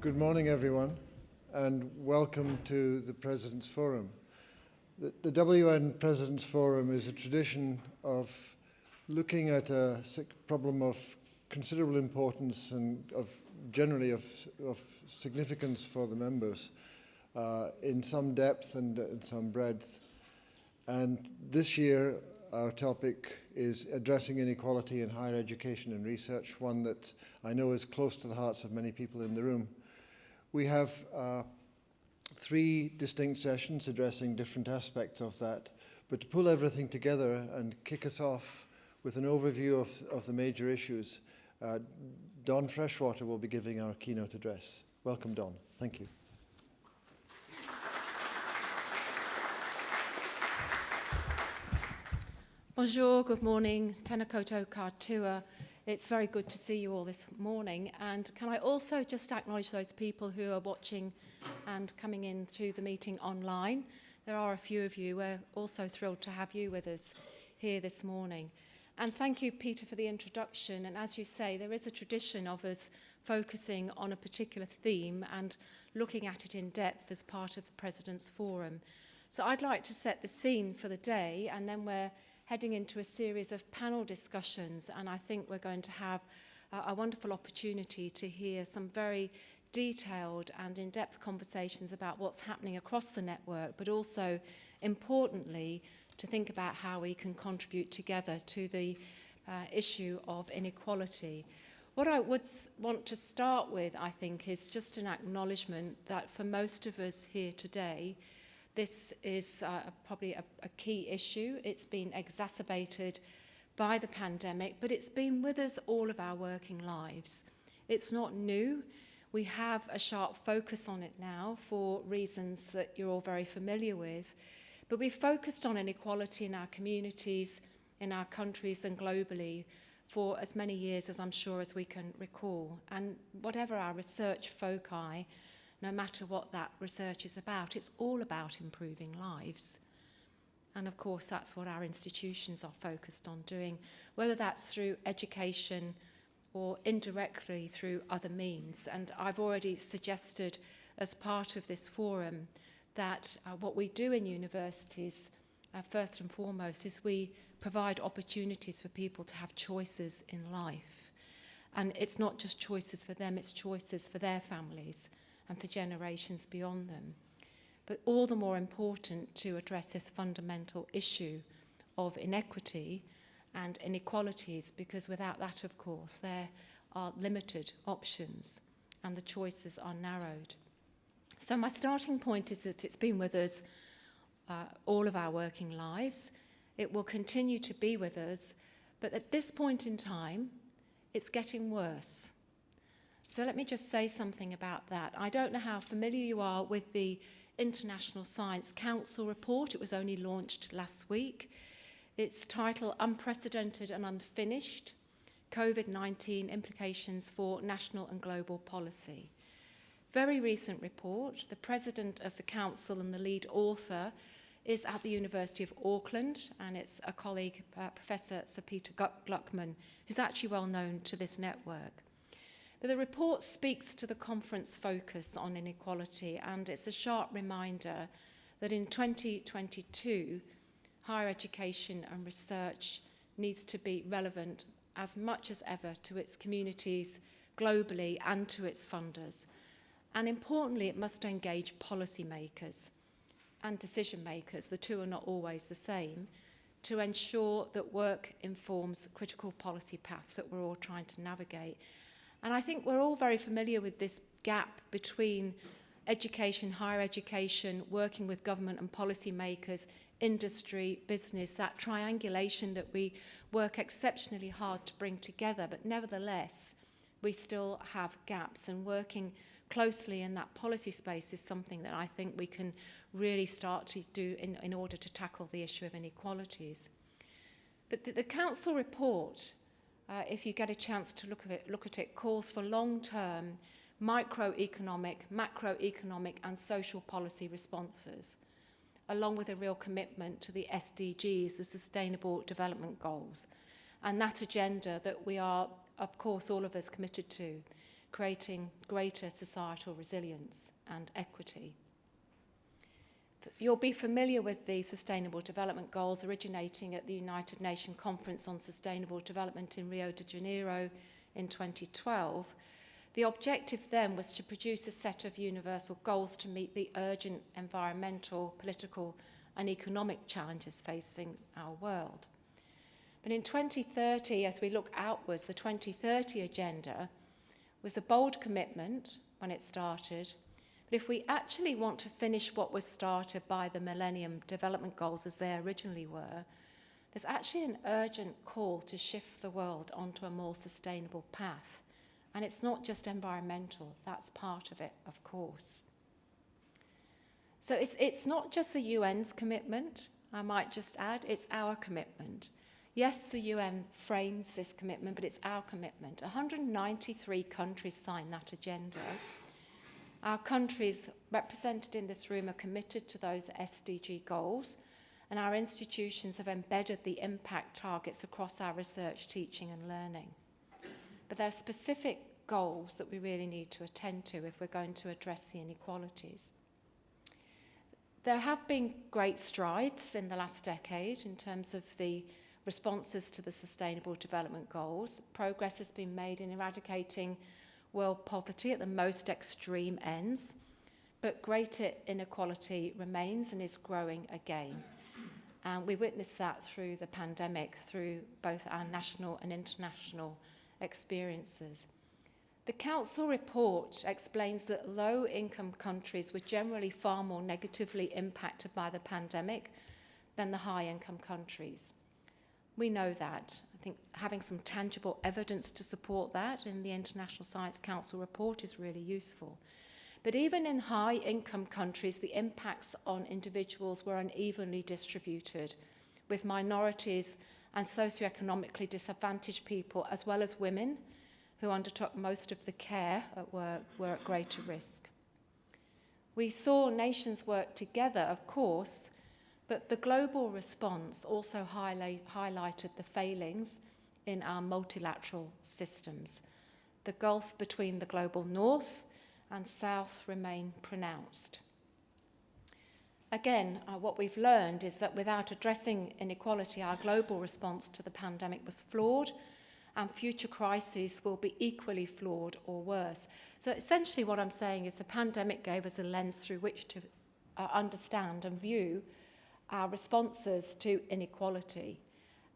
Good morning, everyone, and welcome to the Presidents Forum. The WUN Presidents Forum is a tradition of looking at a problem of considerable importance and generally of significance for the members in some depth and in some breadth. And this year, our topic is Addressing Inequality in Higher Education and Research, one that I know is close to the hearts of many people in the room. We have 3 distinct sessions addressing different aspects of that, but to pull everything together and kick us off with an overview of the major issues, Don Freshwater will be giving our keynote address. Welcome, Don. Thank you. Bonjour, good morning, tēnā koutou katoa. It's very good to see you all this morning. And can I also just acknowledge those people who are watching and coming in through the meeting online? There are a few of you. We're also thrilled to have you with us here this morning. And thank you, Peter, for the introduction. And as you say, there is a tradition of us focusing on a particular theme and looking at it in depth as part of the Presidents Forum. So I'd like to set the scene for the day, and then we're heading into a series of panel discussions, and I think we're going to have a wonderful opportunity to hear some very detailed and in-depth conversations about what's happening across the network, but also, importantly, to think about how we can contribute together to the issue of inequality. What I would want to start with, I think, is just an acknowledgement that for most of us here today, this is probably a key issue. It's been exacerbated by the pandemic, but it's been with us all of our working lives. It's not new. We have a sharp focus on it now for reasons that you're all very familiar with. But we've focused on inequality in our communities, in our countries and globally for as many years as I'm sure as we can recall. And whatever our research foci, no matter what that research is about, it's all about improving lives. And of course, that's what our institutions are focused on doing, whether that's through education or indirectly through other means. And I've already suggested as part of this forum that what we do in universities, first and foremost, is we provide opportunities for people to have choices in life. And it's not just choices for them, it's choices for their families and for generations beyond them. But all the more important to address this fundamental issue of inequity and inequalities, because without that, of course, there are limited options and the choices are narrowed. So my starting point is that it's been with us all of our working lives. It will continue to be with us, but at this point in time, it's getting worse. So let me just say something about that. I don't know how familiar you are with the International Science Council report. It was only launched last week. It's titled Unprecedented and Unfinished, COVID-19 Implications for National and Global Policy. Very recent report. The president of the council and the lead author is at the University of Auckland, and it's a colleague, Professor Sir Peter Gluckman, who's actually well known to this network. But the report speaks to the conference focus on inequality, and it's a sharp reminder that in 2022, higher education and research needs to be relevant as much as ever to its communities globally and to its funders. And importantly, it must engage policymakers and decision makers, the two are not always the same, to ensure that work informs critical policy paths that we're all trying to navigate. And I think we're all very familiar with this gap between education, higher education, working with government and policymakers, industry, business, that triangulation that we work exceptionally hard to bring together, but nevertheless, we still have gaps, and working closely in that policy space is something that I think we can really start to do in order to tackle the issue of inequalities. But the Council report, if you get a chance to look at it, calls for long-term microeconomic, macroeconomic and social policy responses, along with a real commitment to the SDGs, the Sustainable Development Goals, and that agenda that we are, of course, all of us committed to creating greater societal resilience and equity. You'll be familiar with the Sustainable Development Goals originating at the United Nations Conference on Sustainable Development in Rio de Janeiro in 2012. The objective then was to produce a set of universal goals to meet the urgent environmental, political and economic challenges facing our world. But in 2030, as we look outwards, the 2030 agenda was a bold commitment when it started. But if we actually want to finish what was started by the Millennium Development Goals as they originally were, there's actually an urgent call to shift the world onto a more sustainable path. And it's not just environmental, that's part of it, of course. So it's not just the UN's commitment, I might just add, it's our commitment. Yes, the UN frames this commitment, but it's our commitment. 193 countries signed that agenda. Our countries represented in this room are committed to those SDG goals, and our institutions have embedded the impact targets across our research, teaching and learning. But there are specific goals that we really need to attend to if we're going to address the inequalities. There have been great strides in the last decade in terms of the responses to the Sustainable Development Goals. Progress has been made in eradicating world poverty at the most extreme ends, but greater inequality remains and is growing again. And we witnessed that through the pandemic, through both our national and international experiences. The Council report explains that low-income countries were generally far more negatively impacted by the pandemic than the high-income countries. We know that. I think having some tangible evidence to support that in the International Science Council report is really useful. But even in high-income countries, the impacts on individuals were unevenly distributed, with minorities and socioeconomically disadvantaged people, as well as women, who undertook most of the care at work, were at greater risk. We saw nations work together, of course, but the global response also highlighted the failings in our multilateral systems. The gulf between the global north and south remain pronounced. Again, what we've learned is that without addressing inequality, our global response to the pandemic was flawed, and future crises will be equally flawed or worse. So essentially what I'm saying is the pandemic gave us a lens through which to understand and view our responses to inequality.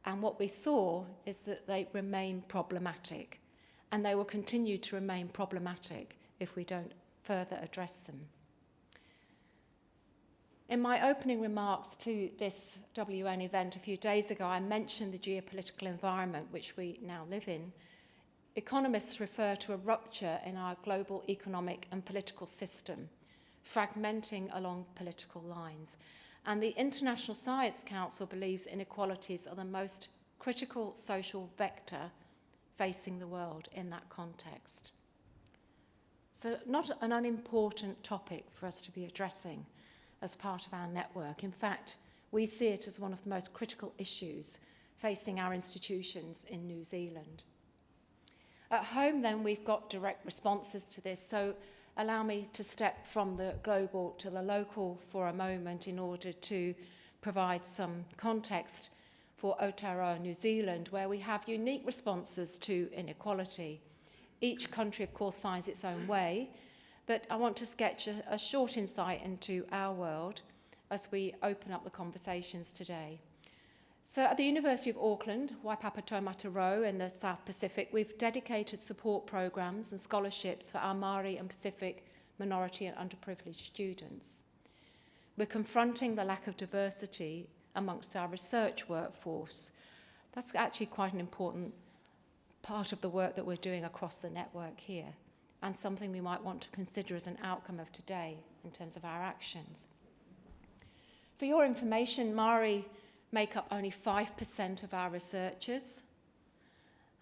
And what we saw is that they remain problematic, and they will continue to remain problematic if we don't further address them. In my opening remarks to this WUN event a few days ago, I mentioned the geopolitical environment which we now live in. Economists refer to a rupture in our global economic and political system, fragmenting along political lines. And the International Science Council believes inequalities are the most critical social vector facing the world in that context. So not an unimportant topic for us to be addressing as part of our network. In fact, we see it as one of the most critical issues facing our institutions in New Zealand. At home, then, we've got direct responses to this, so allow me to step from the global to the local for a moment in order to provide some context for Aotearoa, New Zealand, where we have unique responses to inequality. Each country, of course, finds its own way, but I want to sketch a short insight into our world as we open up the conversations today. So at the University of Auckland, Waipapa Taumata Row in the South Pacific, we've dedicated support programs and scholarships for our Māori and Pacific minority and underprivileged students. We're confronting the lack of diversity amongst our research workforce. That's actually quite an important part of the work that we're doing across the network here, and something we might want to consider as an outcome of today in terms of our actions. For your information, Māori make up only 5% of our researchers,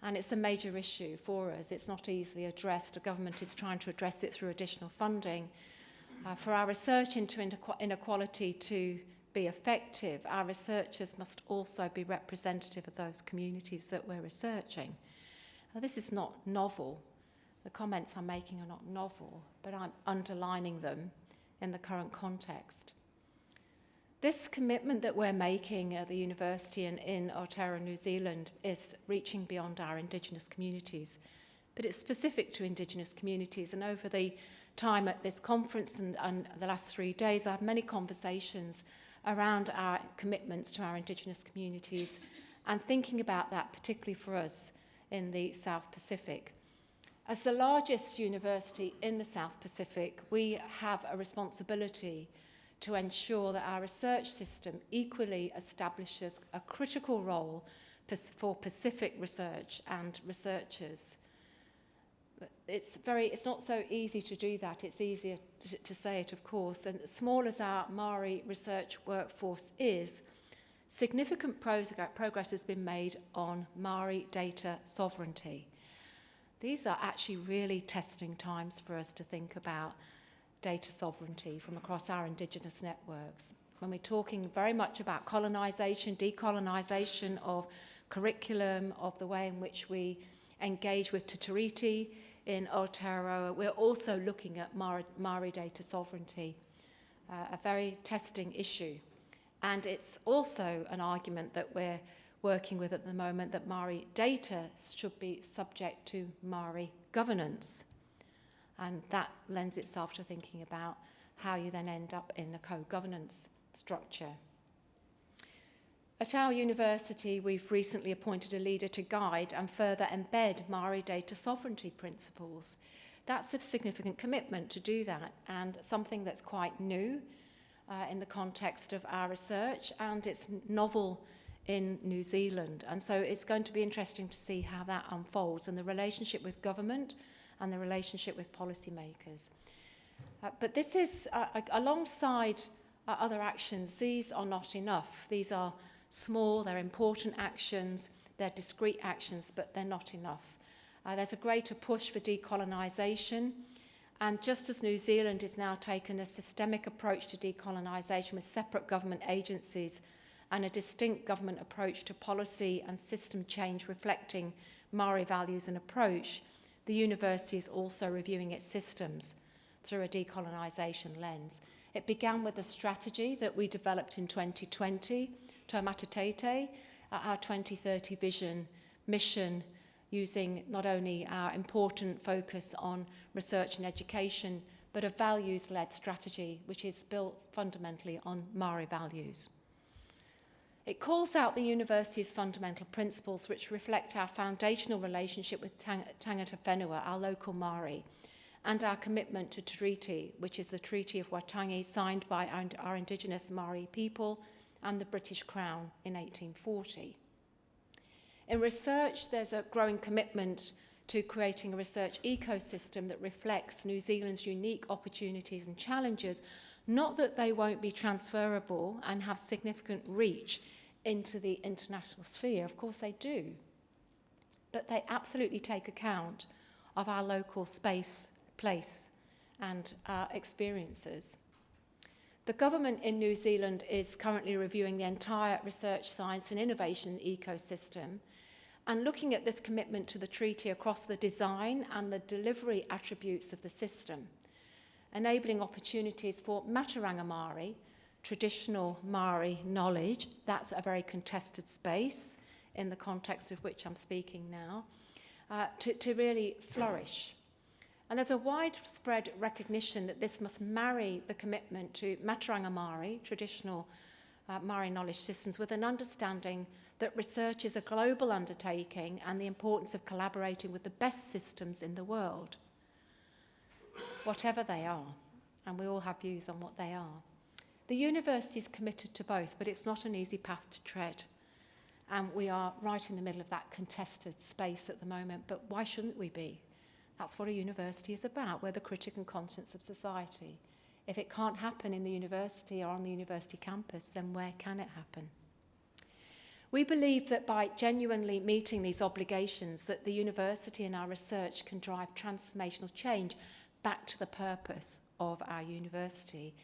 and it's a major issue for us. It's not easily addressed. The government is trying to address it through additional funding. For our research into inequality to be effective, our researchers must also be representative of those communities that we're researching. Now, this is not novel. The comments I'm making are not novel, but I'm underlining them in the current context. This commitment that we're making at the university and in Aotearoa, New Zealand, is reaching beyond our Indigenous communities, but it's specific to Indigenous communities. And over the time at this conference and the last 3 days, I've had many conversations around our commitments to our Indigenous communities and thinking about that particularly for us in the South Pacific. As the largest university in the South Pacific, we have a responsibility to ensure that our research system equally establishes a critical role for Pacific research and researchers. But it's not so easy to do that. It's easier to say it, of course. And as small as our Māori research workforce is, significant progress has been made on Māori data sovereignty. These are actually really testing times for us to think about data sovereignty from across our Indigenous networks. When we're talking very much about colonisation, decolonisation of curriculum, of the way in which we engage with Te Tiriti in Aotearoa, we're also looking at Māori data sovereignty, a very testing issue. And it's also an argument that we're working with at the moment, that Māori data should be subject to Māori governance. And that lends itself to thinking about how you then end up in a co-governance structure. At our university, we've recently appointed a leader to guide and further embed Māori data sovereignty principles. That's a significant commitment to do that, and something that's quite new in the context of our research, and it's novel in New Zealand. And so it's going to be interesting to see how that unfolds and the relationship with government and the relationship with policymakers. But this is, alongside other actions, these are not enough. These are small, they're important actions, they're discrete actions, but they're not enough. There's a greater push for decolonisation, and just as New Zealand has now taken a systemic approach to decolonisation with separate government agencies and a distinct government approach to policy and system change reflecting Māori values and approach, the university is also reviewing its systems through a decolonisation lens. It began with a strategy that we developed in 2020, Taumata Teite, our 2030 vision mission, using not only our important focus on research and education, but a values-led strategy which is built fundamentally on Māori values. It calls out the university's fundamental principles which reflect our foundational relationship with Tangata Whenua, our local Māori, and our commitment to Treaty, which is the Treaty of Waitangi signed by our Indigenous Māori people and the British Crown in 1840. In research, there's a growing commitment to creating a research ecosystem that reflects New Zealand's unique opportunities and challenges, not that they won't be transferable and have significant reach into the international sphere. Of course they do. But they absolutely take account of our local space, place, and our experiences. The government in New Zealand is currently reviewing the entire research, science and innovation ecosystem and looking at this commitment to the treaty across the design and the delivery attributes of the system, enabling opportunities for Mataranga Māori, traditional Māori knowledge, that's a very contested space in the context of which I'm speaking now, to really flourish. And there's a widespread recognition that this must marry the commitment to Mataranga Māori, traditional Māori knowledge systems, with an understanding that research is a global undertaking and the importance of collaborating with the best systems in the world, whatever they are, and we all have views on what they are. The university is committed to both, but it's not an easy path to tread. And we are right in the middle of that contested space at the moment, but why shouldn't we be? That's what a university is about. We're the critic and conscience of society. If it can't happen in the university or on the university campus, then where can it happen? We believe that by genuinely meeting these obligations, that the university and our research can drive transformational change back to the purpose of our university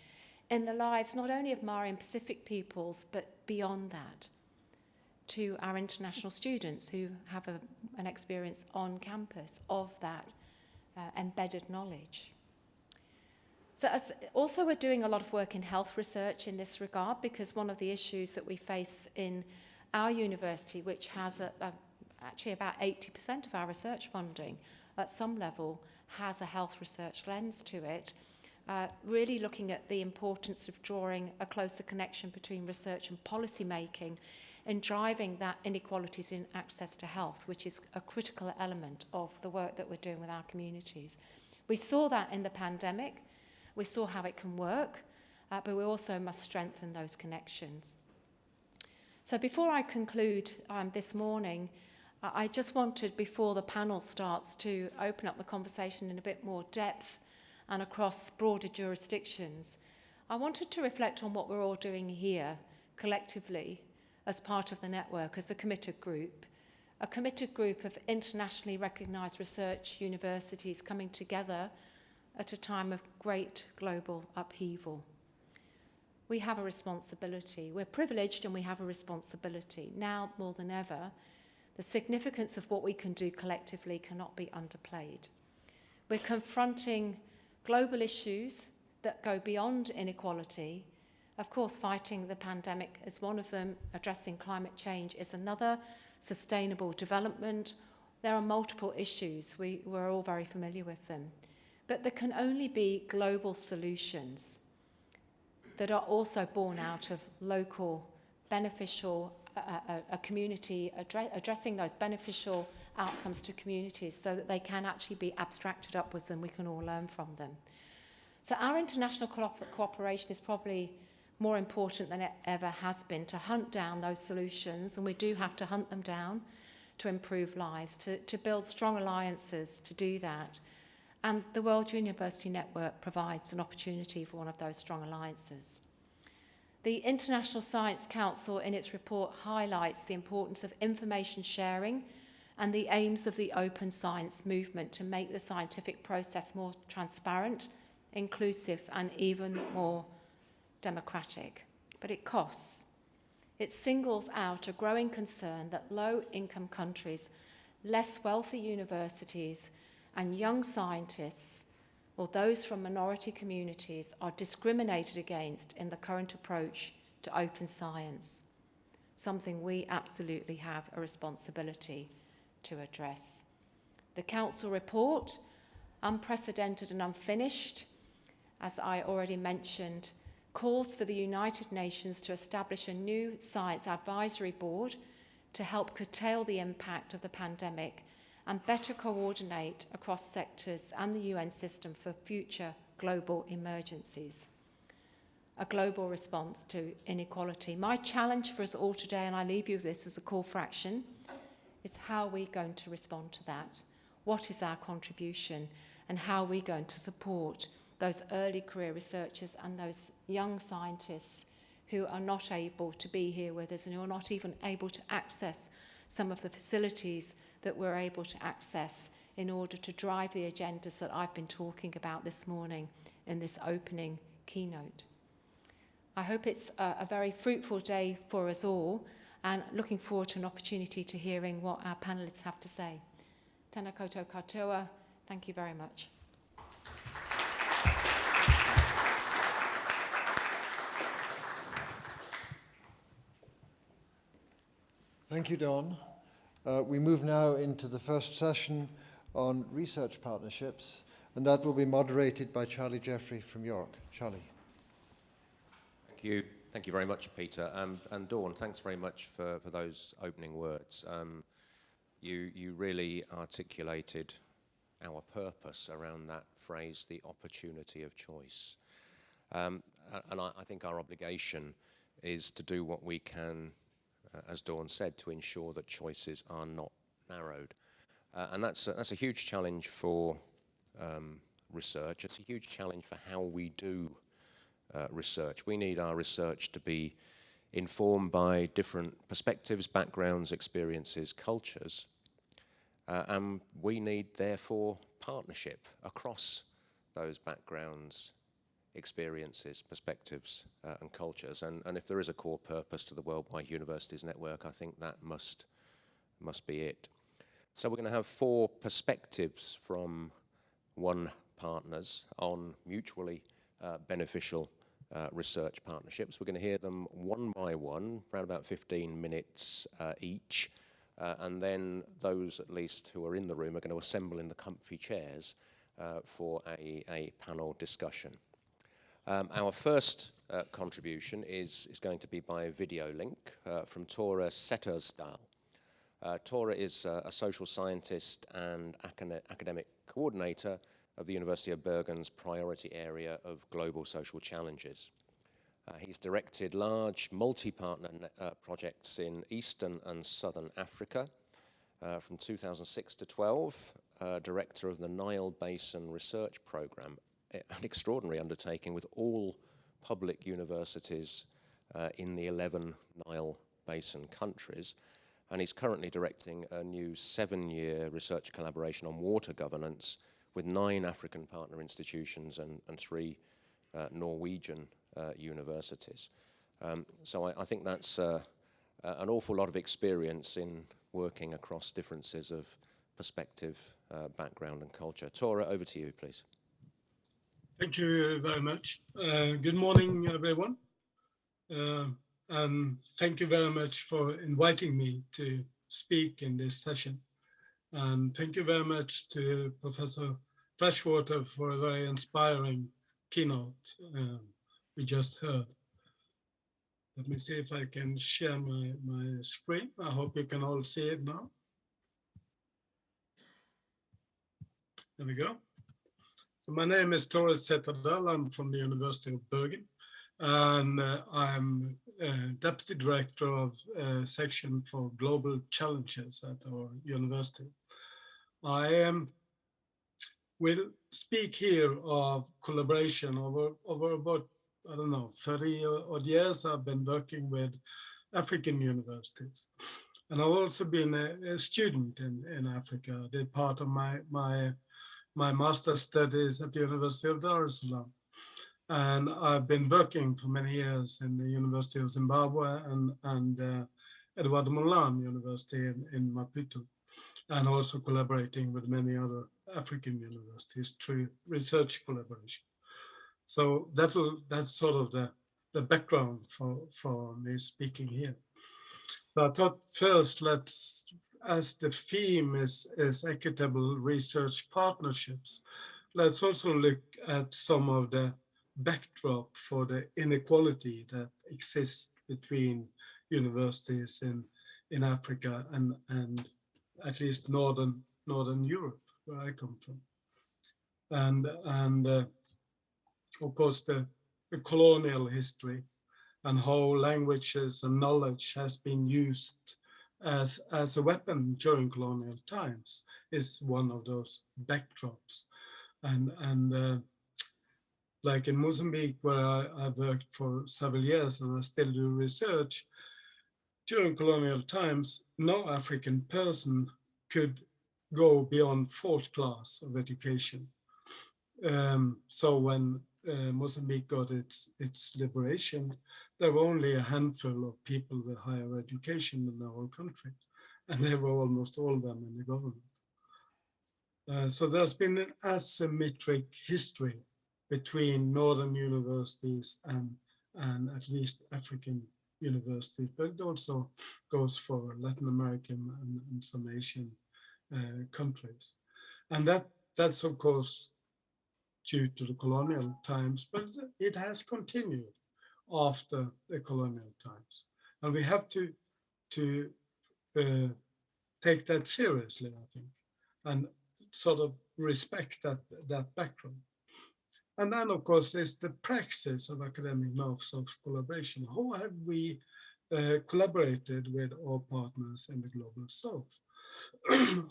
in the lives not only of Māori and Pacific peoples, but beyond that, to our international students who have an experience on campus of that embedded knowledge. So also we're doing a lot of work in health research in this regard, because one of the issues that we face in our university, which has actually about 80% of our research funding at some level has a health research lens to it, really looking at the importance of drawing a closer connection between research and policy making in driving that inequalities in access to health, which is a critical element of the work that we're doing with our communities. We saw that in the pandemic. We saw how it can work, but we also must strengthen those connections. So before I conclude this morning, I just wanted, before the panel starts, to open up the conversation in a bit more depth and across broader jurisdictions. I wanted to reflect on what we're all doing here collectively as part of the network, as a committed group of internationally recognised research universities coming together at a time of great global upheaval. We have a responsibility. We're privileged and we have a responsibility. Now more than ever, the significance of what we can do collectively cannot be underplayed. We're confronting global issues that go beyond inequality. Of course, fighting the pandemic is one of them. Addressing climate change is another. Sustainable development. There are multiple issues. We're all very familiar with them. But there can only be global solutions that are also born out of local, beneficial, a community, addressing those beneficial outcomes to communities so that they can actually be abstracted upwards and we can all learn from them. So our international cooperation is probably more important than it ever has been to hunt down those solutions, and we do have to hunt them down to improve lives, to build strong alliances to do that. And the World University Network provides an opportunity for one of those strong alliances. The International Science Council, in its report, highlights the importance of information sharing and the aims of the open science movement to make the scientific process more transparent, inclusive, and even more democratic. But it costs. It singles out a growing concern that low-income countries, less wealthy universities, and young scientists, or those from minority communities, are discriminated against in the current approach to open science, something we absolutely have a responsibility to address. The Council report, Unprecedented and Unfinished, as I already mentioned, calls for the United Nations to establish a new science advisory board to help curtail the impact of the pandemic and better coordinate across sectors and the UN system for future global emergencies. A global response to inequality. My challenge for us all today, and I leave you with this as a call for action, is how are we going to respond to that? What is our contribution? And how are we going to support those early career researchers and those young scientists who are not able to be here with us and who are not even able to access some of the facilities that we're able to access in order to drive the agendas that I've been talking about this morning in this opening keynote. I hope it's a very fruitful day for us all, and looking forward to an opportunity to hearing what our panellists have to say. Tēnā koutou katoa. Thank you very much. Thank you, Dawn. We move now into the first session on research partnerships, and that will be moderated by Charlie Jeffrey from York. Charlie. Thank you. Thank you very much, Peter. And Dawn, thanks very much for those opening words. You really articulated our purpose around that phrase, the opportunity of choice. And I think our obligation is to do what we can, as Dawn said, to ensure that choices are not narrowed. And that's a huge challenge for research. It's a huge challenge for how we do research. We need our research to be informed by different perspectives, backgrounds, experiences, cultures. And we need, therefore, partnership across those backgrounds, experiences, perspectives, and cultures. And if there is a core purpose to the Worldwide Universities Network, I think that must be it. So we're going to have 4 perspectives from WUN partners on mutually beneficial research partnerships. We're going to hear them one by one, around about 15 minutes each, and then those at least who are in the room are going to assemble in the comfy chairs for a panel discussion. Our first contribution is going to be by video link from Tora Settersdal. Tora is a social scientist and academic coordinator of the University of Bergen's priority area of global social challenges. He's directed large multi-partner projects in Eastern and Southern Africa from 2006 to 12, director of the Nile Basin Research Program, an extraordinary undertaking with all public universities in the 11 Nile Basin countries. And he's currently directing a new 7-year research collaboration on water governance with 9 African partner institutions and 3 Norwegian universities. So I think that's an awful lot of experience in working across differences of perspective, background and culture. Tora, over to you, please. Thank you very much. Good morning, everyone. And thank you very much for inviting me to speak in this session. And thank you very much to Professor Freshwater for a very inspiring keynote we just heard. Let me see if I can share my screen. I hope you can all see it now. There we go. So my name is Tora Settersdal. I'm from the University of Bergen. And I'm Deputy Director of Section for Global Challenges at our university. I will speak here of collaboration over about, I don't know, 30 odd years. I've been working with African universities. And I've also been a student in Africa. I did part of my master's studies at the University of Dar es Salaam. And I've been working for many years in the University of Zimbabwe and Edward Molan University in Maputo, and also collaborating with many other African universities through research collaboration. So that's sort of the background for me speaking here. So I thought first, as the theme is equitable research partnerships, let's also look at some of the backdrop for the inequality that exists between universities in Africa and at least northern Europe, where I come from, and of course the colonial history and how languages and knowledge has been used as a weapon during colonial times is one of those backdrops, and like in Mozambique, where I worked for several years and I still do research, during colonial times, no African person could go beyond 4th class of education. So when Mozambique got its liberation, there were only a handful of people with higher education in the whole country, and they were almost all of them in the government. So there's been an asymmetric history between northern universities and at least African universities, but it also goes for Latin American and some Asian countries. And that's of course due to the colonial times, but it has continued after the colonial times. And we have to take that seriously, I think, and sort of respect that background. And then, of course, there's the praxis of academic North-South collaboration. How have we collaborated with our partners in the Global South?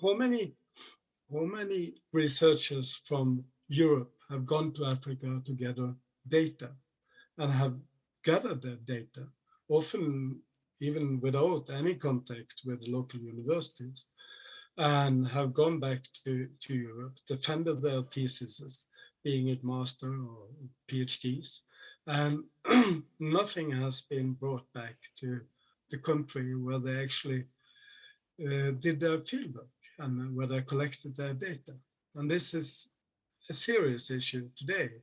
How many researchers from Europe have gone to Africa to gather data and have gathered that data, often even without any contact with the local universities, and have gone back to Europe, defended their theses, being it master or PhDs, and nothing has been brought back to the country where they actually did their fieldwork and where they collected their data. And this is a serious issue today.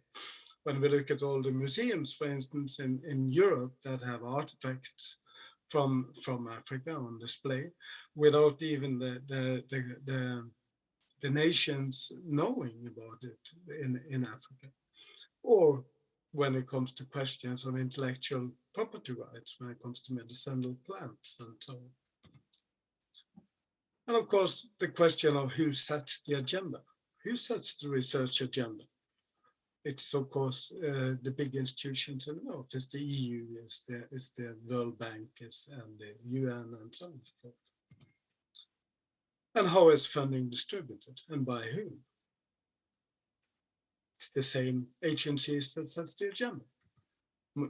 When we look at all the museums, for instance, in Europe that have artifacts from Africa on display, without even the nations knowing about it in Africa, or when it comes to questions of intellectual property rights, when it comes to medicinal plants and so on. And of course, the question of who sets the agenda, who sets the research agenda. It's of course the big institutions in the north. It's the EU, it's the World Bank, and the UN, and so forth. And how is funding distributed, and by whom? It's the same agencies that sets the agenda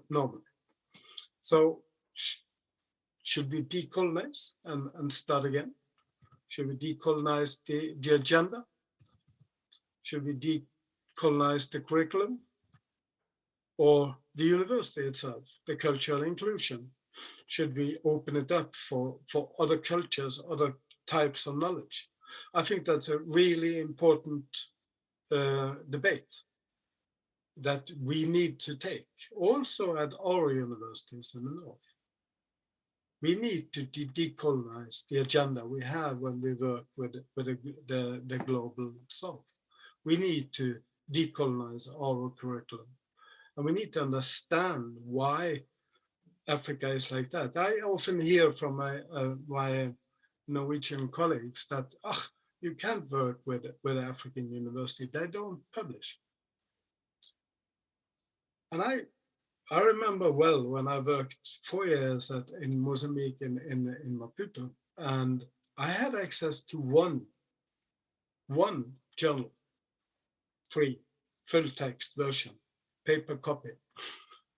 normally. So should we decolonize and start again? Should we decolonize the agenda? Should we decolonize the curriculum? Or the university itself, the cultural inclusion? Should we open it up for other cultures, other types of knowledge? I think that's a really important debate that we need to take, also at our universities in the north. We need to decolonize the agenda we have when we work with the global south. We need to decolonize our curriculum. And we need to understand why Africa is like that. I often hear from my Norwegian colleagues that you can't work with African university, they don't publish. And I remember well when I worked 4 years in Mozambique in Maputo, and I had access to one journal, free, full text version, paper copy,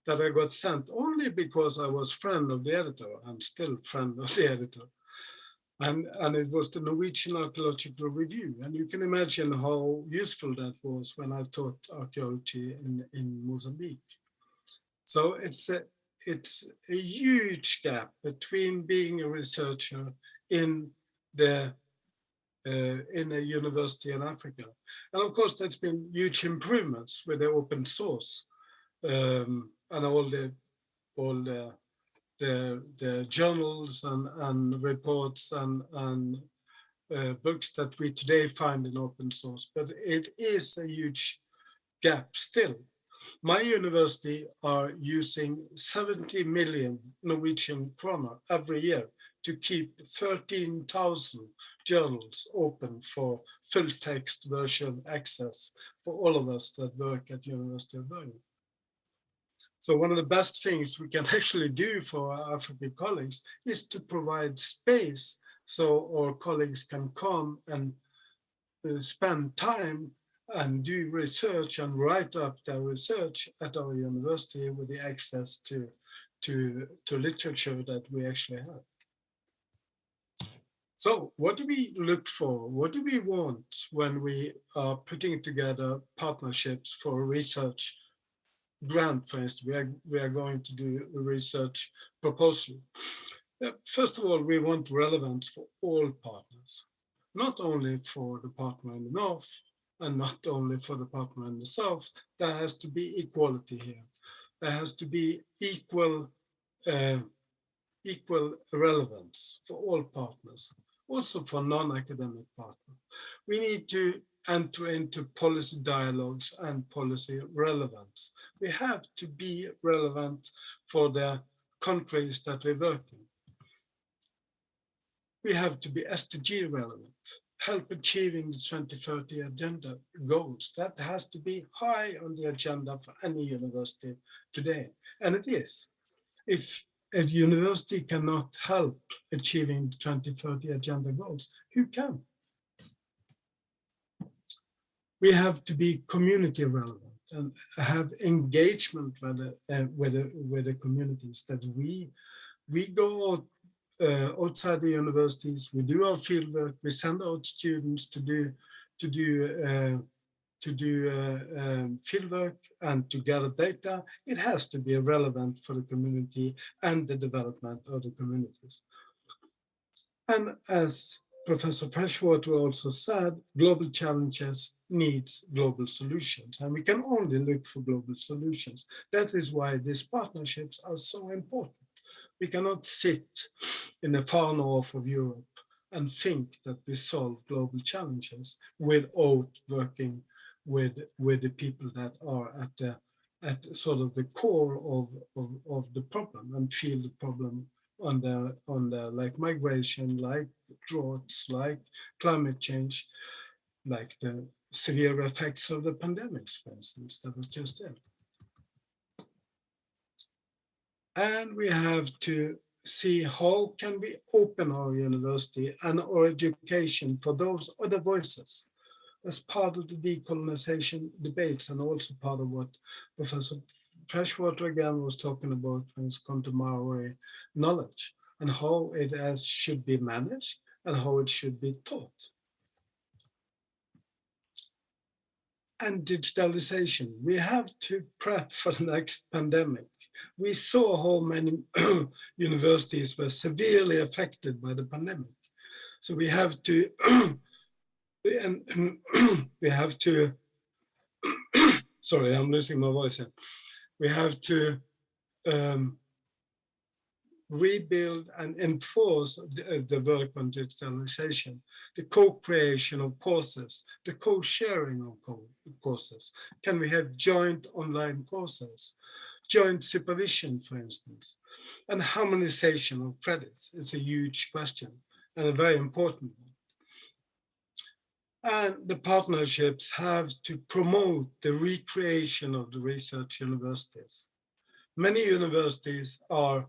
that I got sent only because I was friend of the editor. I'm still friend of the editor. And it was the Norwegian Archaeological Review. And you can imagine how useful that was when I taught archaeology in Mozambique. So it's a huge gap between being a researcher in a university in Africa. And of course, there's been huge improvements with the open source and all the journals and reports and books that we today find in open source. But it is a huge gap still. My university are using 70 million Norwegian kroner every year to keep 13,000 journals open for full text version access for all of us that work at University of Bergen. So one of the best things we can actually do for our African colleagues is to provide space so our colleagues can come and spend time and do research and write up their research at our university with the access to literature that we actually have. So what do we look for? What do we want when we are putting together partnerships for research grant, for instance? We are going to do a research proposal. First of all, we want relevance for all partners, not only for the partner in the north and not only for the partner in the south. There has to be equality here. There has to be equal relevance for all partners, also for non-academic partners. We need to enter into policy dialogues and policy relevance. We have to be relevant for the countries that we work in. We have to be SDG relevant, help achieving the 2030 agenda goals. That has to be high on the agenda for any university today, and it is. If a university cannot help achieving the 2030 agenda goals, who can? We have to be community relevant and have engagement with the communities, that we go out outside the universities, we do our fieldwork, we send out students to do fieldwork and to gather data. It has to be relevant for the community and the development of the communities. And as Professor Freshwater also said, global challenges needs global solutions, and we can only look for global solutions. That is why these partnerships are so important. We cannot sit in the far north of Europe and think that we solve global challenges without working with the people that are at sort of the core of the problem and feel the problem on the like migration, like droughts, like climate change, like the severe effects of the pandemics, for instance, that was just there. And we have to see how can we open our university and our education for those other voices as part of the decolonization debates, and also part of what Professor Freshwater again was talking about when it's come to Maori knowledge and how it should be managed and how it should be taught. And digitalization, we have to prep for the next pandemic. We saw how many universities were severely affected by the pandemic. So we have to, we have to, sorry, I'm losing my voice here. We have to rebuild and enforce the work on digitalization, the co-creation of courses, the co-sharing of courses. Can we have joint online courses, joint supervision, for instance, and harmonization of credits? It's a huge question and a very important one. And the partnerships have to promote the recreation of the research universities. Many universities are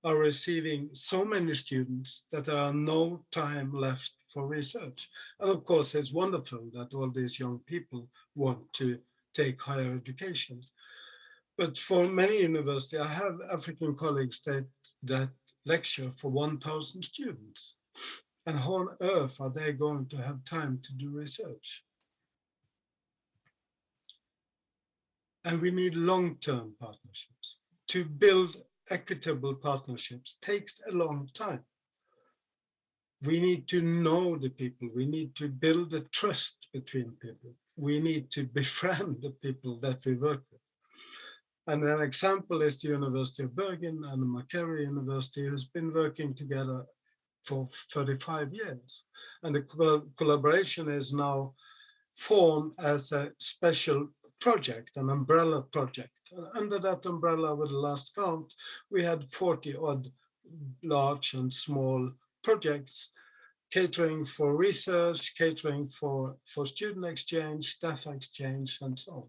receiving so many students that there are no time left for research. And of course, it's wonderful that all these young people want to take higher education. But for many universities, I have African colleagues that lecture for 1,000 students. And how on earth are they going to have time to do research? And we need long-term partnerships. To build equitable partnerships takes a long time. We need to know the people. We need to build the trust between people. We need to befriend the people that we work with. And an example is the University of Bergen and the Macquarie University, who's been working together for 35 years. And the collaboration is now formed as a special project, an umbrella project. Under that umbrella, with the last count, we had 40 odd large and small projects catering for research, catering for student exchange, staff exchange, and so on.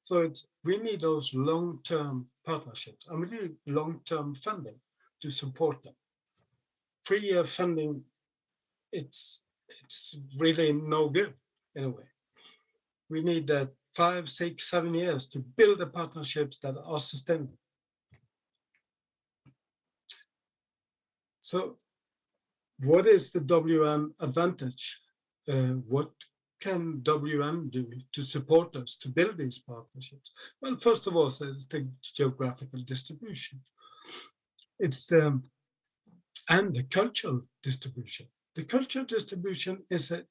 So we need those long-term partnerships, and we need long-term funding to support them. 3-year funding, it's really no good in a way. We need 5, 6, 7 years to build the partnerships that are sustainable. So what is the WUN advantage? What can WUN do to support us to build these partnerships? Well, first of all, it's the geographical distribution. It's and the cultural distribution. The cultural distribution is a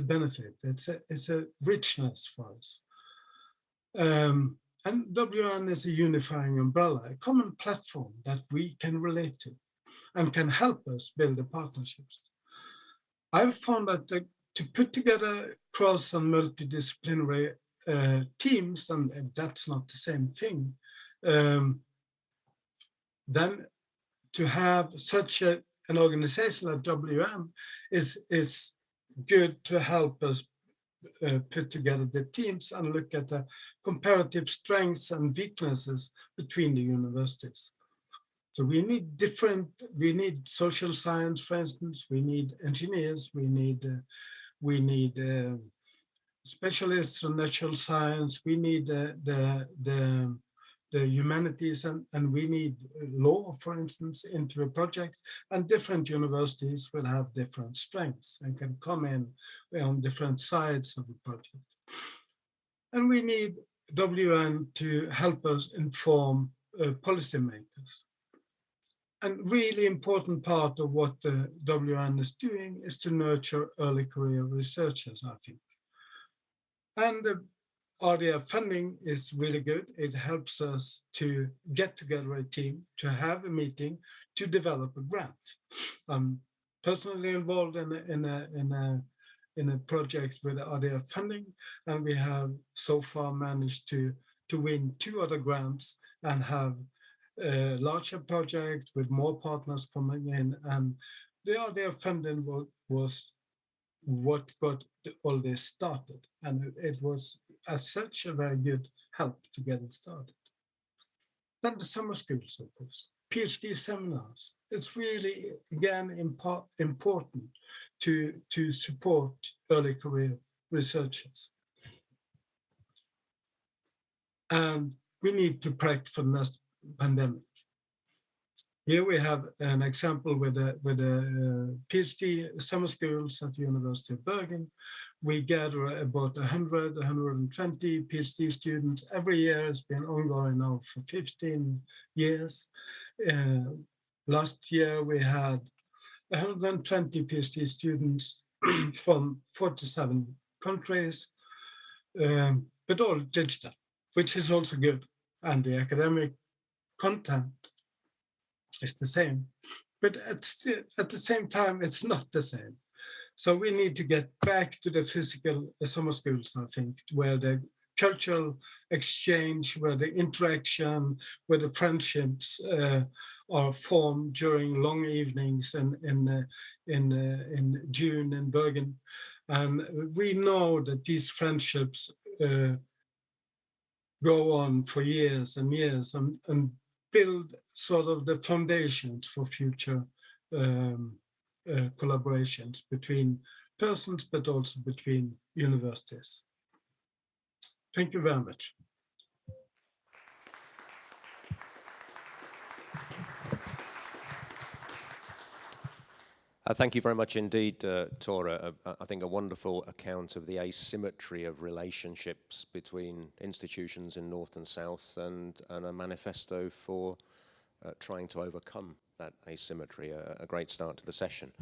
benefit. It's a richness for us. And WUN is a unifying umbrella, a common platform that we can relate to and can help us build the partnerships. I've found that to put together cross and multidisciplinary teams, and that's not the same thing, then to have such an organization like WUN is good to help us put together the teams and look at the comparative strengths and weaknesses between the universities. So we need social science, for instance, we need engineers, we need specialists in natural science, we need the humanities, and we need law, for instance, into a project, and different universities will have different strengths and can come in on different sides of the project. And we need WUN to help us inform policymakers. And really important part of what the WUN is doing is to nurture early career researchers, I think. And the RDF funding is really good. It helps us to get together a team, to have a meeting, to develop a grant. I'm personally involved in a project with RDF funding, and we have so far managed to win 2 other grants and have a larger project with more partners coming in. And the RDF funding was what got all this started. And it was as such a very good help to get it started. Then the summer schools, of course, PhD seminars. It's really, again, important to support early career researchers. And we need to prep for the next pandemic. Here we have an example with the PhD summer schools at the University of Bergen. We gather about 100, 120 PhD students every year. It's been ongoing now for 15 years. Last year we had 120 PhD students from 47 countries, but all digital, which is also good. And the academic content is the same, but at the same time, it's not the same. So we need to get back to the physical summer schools, I think, where the cultural exchange, where the interaction, where the friendships are formed during long evenings in June in Bergen. And we know that these friendships go on for years and years and build sort of the foundations for future collaborations between persons, but also between universities. Thank you very much. Thank you very much indeed, Tora. I think a wonderful account of the asymmetry of relationships between institutions in North and South, and a manifesto for trying to overcome that asymmetry. A great start to the session.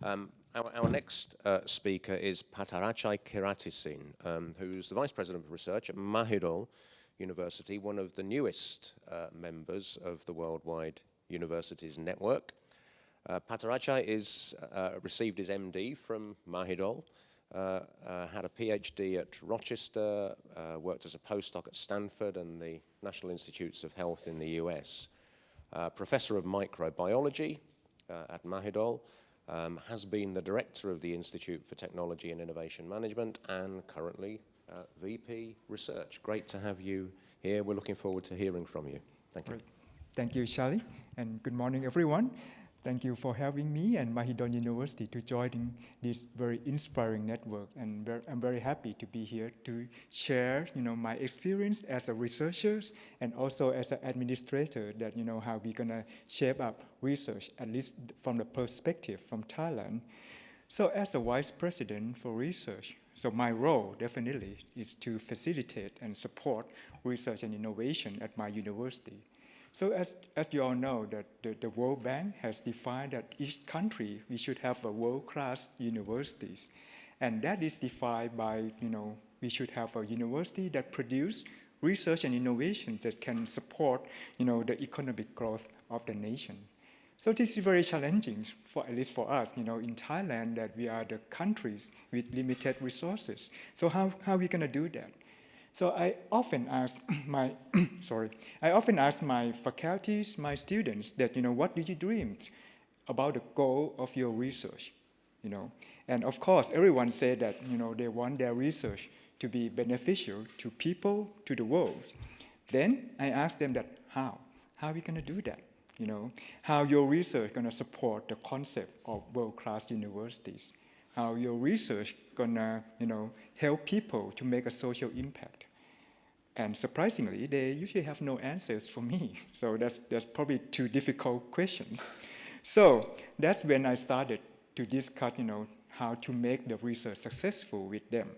Our next speaker is Patarachai Kiratisin, who's the Vice President of Research at Mahidol University, one of the newest members of the Worldwide Universities Network. Patarachai received his MD from Mahidol, had a PhD at Rochester, worked as a postdoc at Stanford and the National Institutes of Health in the US. Professor of microbiology at Mahidol, has been the director of the Institute for Technology and Innovation Management and currently VP Research. Great to have you here. We're looking forward to hearing from you. Thank you. Great. Thank you, Charlie, and good morning, everyone. Thank you for having me and Mahidol University to join this very inspiring network. And I'm very happy to be here to share, my experience as a researcher and also as an administrator that, how we're gonna shape up research, at least from the perspective from Thailand. So as a vice president for research, so my role definitely is to facilitate and support research and innovation at my university. So as you all know, that the World Bank has defined that each country, we should have a world-class universities. And that is defined by, we should have a university that produce research and innovation that can support, the economic growth of the nation. So this is very challenging, at least for us, in Thailand, that we are the countries with limited resources. So how are we gonna do that? So I often ask my faculties, my students that, what do you dream about the goal of your research? And of course, everyone said that, they want their research to be beneficial to people, to the world. Then I asked them that, how are we gonna do that? How your research gonna support the concept of world-class universities? How your research gonna, help people to make a social impact? And surprisingly, they usually have no answers for me. So that's probably 2 difficult questions. So that's when I started to discuss, how to make the research successful with them.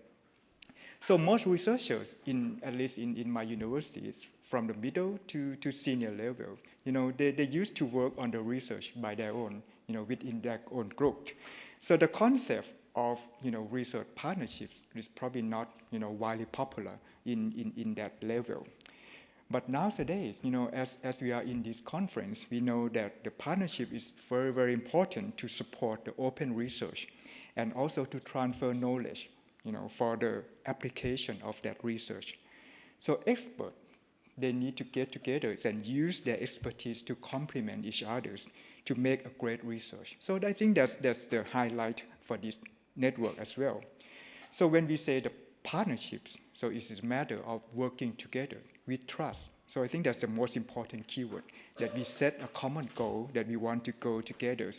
So most researchers, at least in my universities, from the middle to senior level, they used to work on the research by their own, within their own group. So the concept of research partnerships is probably not widely popular in that level. But nowadays, as we are in this conference, we know that the partnership is very, very important to support the open research and also to transfer knowledge, for the application of that research. So experts, they need to get together and use their expertise to complement each other to make a great research. So I think that's the highlight for this network as well. So when we say the partnerships, so it's a matter of working together with trust. So I think that's the most important keyword, that we set a common goal that we want to go together.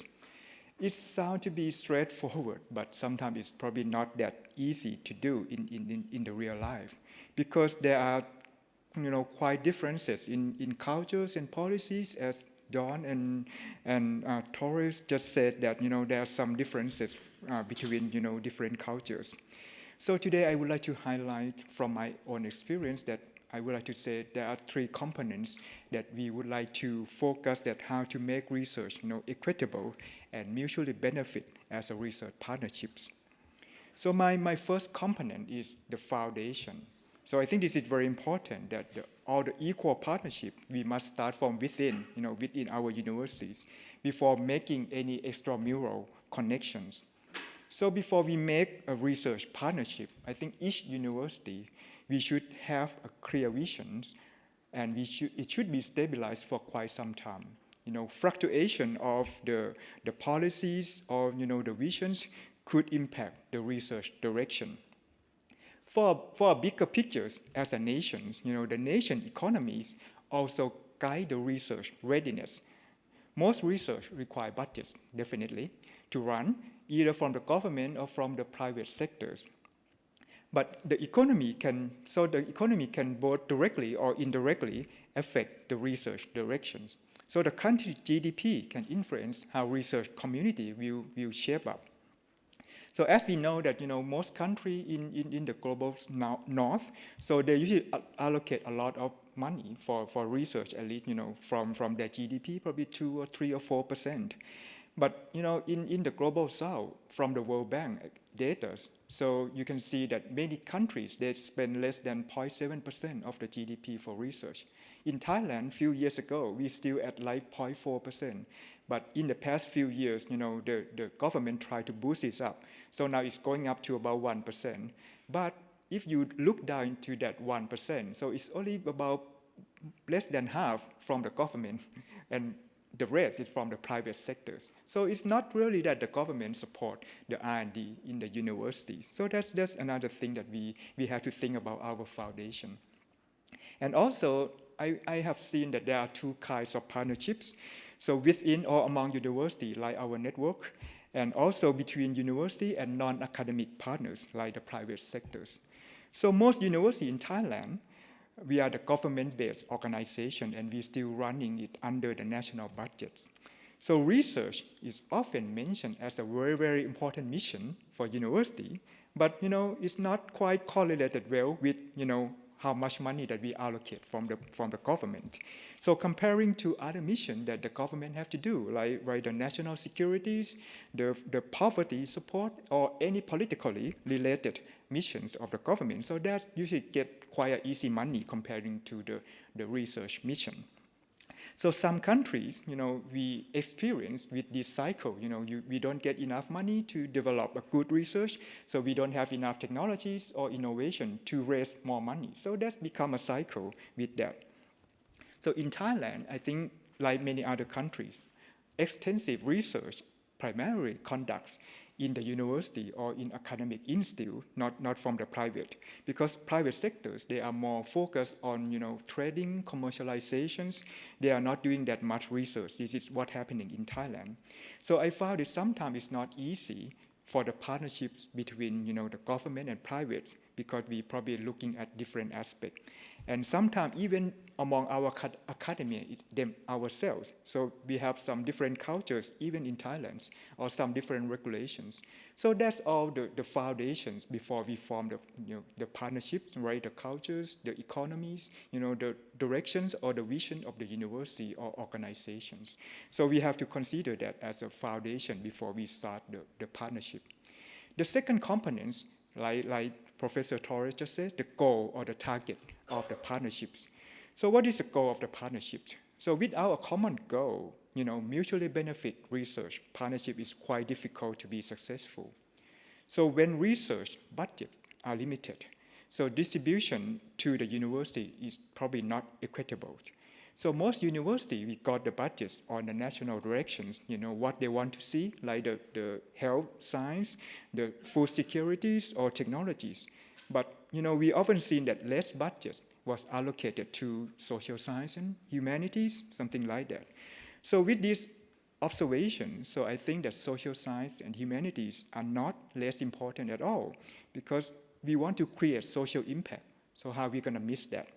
It sounds to be straightforward, but sometimes it's probably not that easy to do in the real life, because there are quite differences in cultures and policies, as Dawn and Torres just said that there are some differences between different cultures. So today I would like to highlight from my own experience that I would like to say there are 3 components that we would like to focus at how to make research equitable and mutually benefit as a research partnerships. So my first component is the foundation. So I think this is very important that all the equal partnership, we must start from within, within our universities before making any extramural connections. So before we make a research partnership, I think each university, we should have a clear vision, and it should be stabilized for quite some time. Fluctuation of the policies or the visions could impact the research direction. For bigger pictures as a nation, the nation economies also guide the research readiness. Most research require budgets, definitely, to run, either from the government or from the private sectors. But the economy can both directly or indirectly affect the research directions. So the country's GDP can influence how research community will shape up. So as we know that most countries in the global north, so they usually allocate a lot of money for research, at least from their GDP, probably 2 or 3 or 4%. But in the global south, from the World Bank data, so you can see that many countries, they spend less than 0.7% of the GDP for research. In Thailand, a few years ago, we still at like 0.4%. But in the past few years, the government tried to boost it up. So now it's going up to about 1%. But if you look down to that 1%, so it's only about less than half from the government, and the rest is from the private sectors. So it's not really that the government support the R&D in the universities. So that's another thing that we have to think about our foundation. And also, I have seen that there are 2 kinds of partnerships. So within or among university, like our network, and also between university and non-academic partners, like the private sectors. So most universities in Thailand, we are the government-based organization, and we're still running it under the national budgets. So research is often mentioned as a very, very important mission for university, but it's not quite correlated well with how much money that we allocate from the government. So comparing to other missions that the government have to do, like the national securities, the poverty support, or any politically related missions of the government, so that usually get quite easy money comparing to the research mission. So some countries, we experience with this cycle, we don't get enough money to develop a good research, so we don't have enough technologies or innovation to raise more money. So that's become a cycle with that. So in Thailand, I think, like many other countries, extensive research primarily conducts in the university or in academic institute, not from the private, because private sectors, they are more focused on trading, commercializations. They are not doing that much research. This is what's happening in Thailand. So I found that sometimes it's not easy for the partnerships between the government and private, because we probably looking at different aspects. And sometimes even among our academia, them ourselves. So we have some different cultures, even in Thailand, or some different regulations. So that's all the foundations before we form the partnerships, right? The cultures, the economies, the directions or the vision of the university or organizations. So we have to consider that as a foundation before we start the partnership. The second component, like Professor Torres just said, the goal or the target of the partnerships. So what is the goal of the partnerships? So without a common goal, mutually benefit research, partnership is quite difficult to be successful. So when research budgets are limited, so distribution to the university is probably not equitable. So most universities, we got the budgets on the national directions, what they want to see, like the health science, the food securities or technologies. But, we often seen that less budget was allocated to social science and humanities, something like that. So with this observation, so I think that social science and humanities are not less important at all because we want to create social impact. So how are we going to miss that?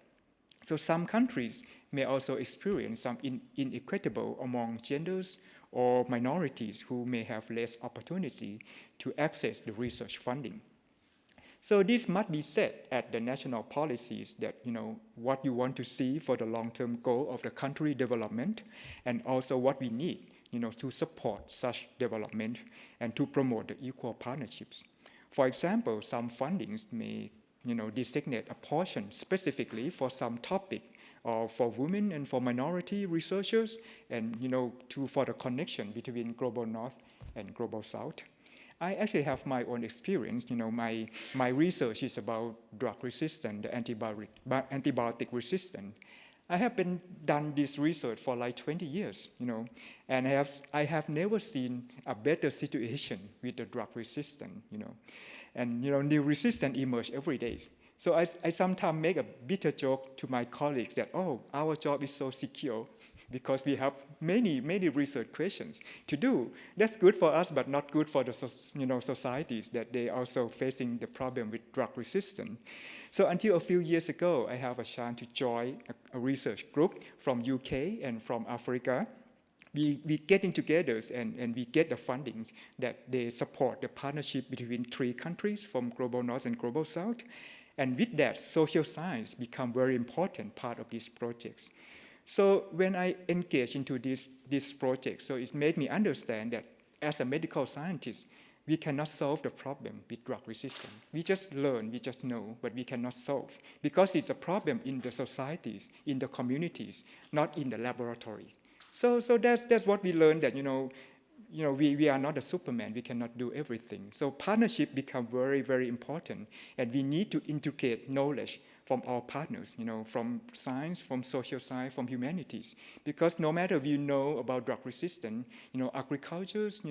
So some countries may also experience some inequitable among genders or minorities who may have less opportunity to access the research funding. So this must be set at the national policies that, what you want to see for the long-term goal of the country development and also what we need, to support such development and to promote the equal partnerships. For example, some fundings may, designate a portion specifically for some topic or for women and for minority researchers and, for the connection between Global North and Global South. I actually have my own experience. My research is about drug resistance, the antibiotic resistance. I have been done this research for like 20 years, and I have never seen a better situation with the drug resistance, and new resistance emerge every day. So I sometimes make a bitter joke to my colleagues that, our job is so secure because we have many research questions to do. That's good for us, but not good for the societies that they also facing the problem with drug resistance. So until a few years ago, I have a chance to join a research group from UK and from Africa. We getting together and we get the fundings that they support the partnership between 3 countries from Global North and Global South. And with that, social science become very important part of these projects. So when I engage into this project, so it's made me understand that as a medical scientist, we cannot solve the problem with drug resistance. We just learn, we just know, but we cannot solve because it's a problem in the societies, in the communities, not in the laboratories. So that's what we learned that, we are not a Superman. We cannot do everything. So partnership become very, very important. And we need to integrate knowledge from our partners, from science, from social science, from humanities. Because no matter if you know about drug resistance, agricultures,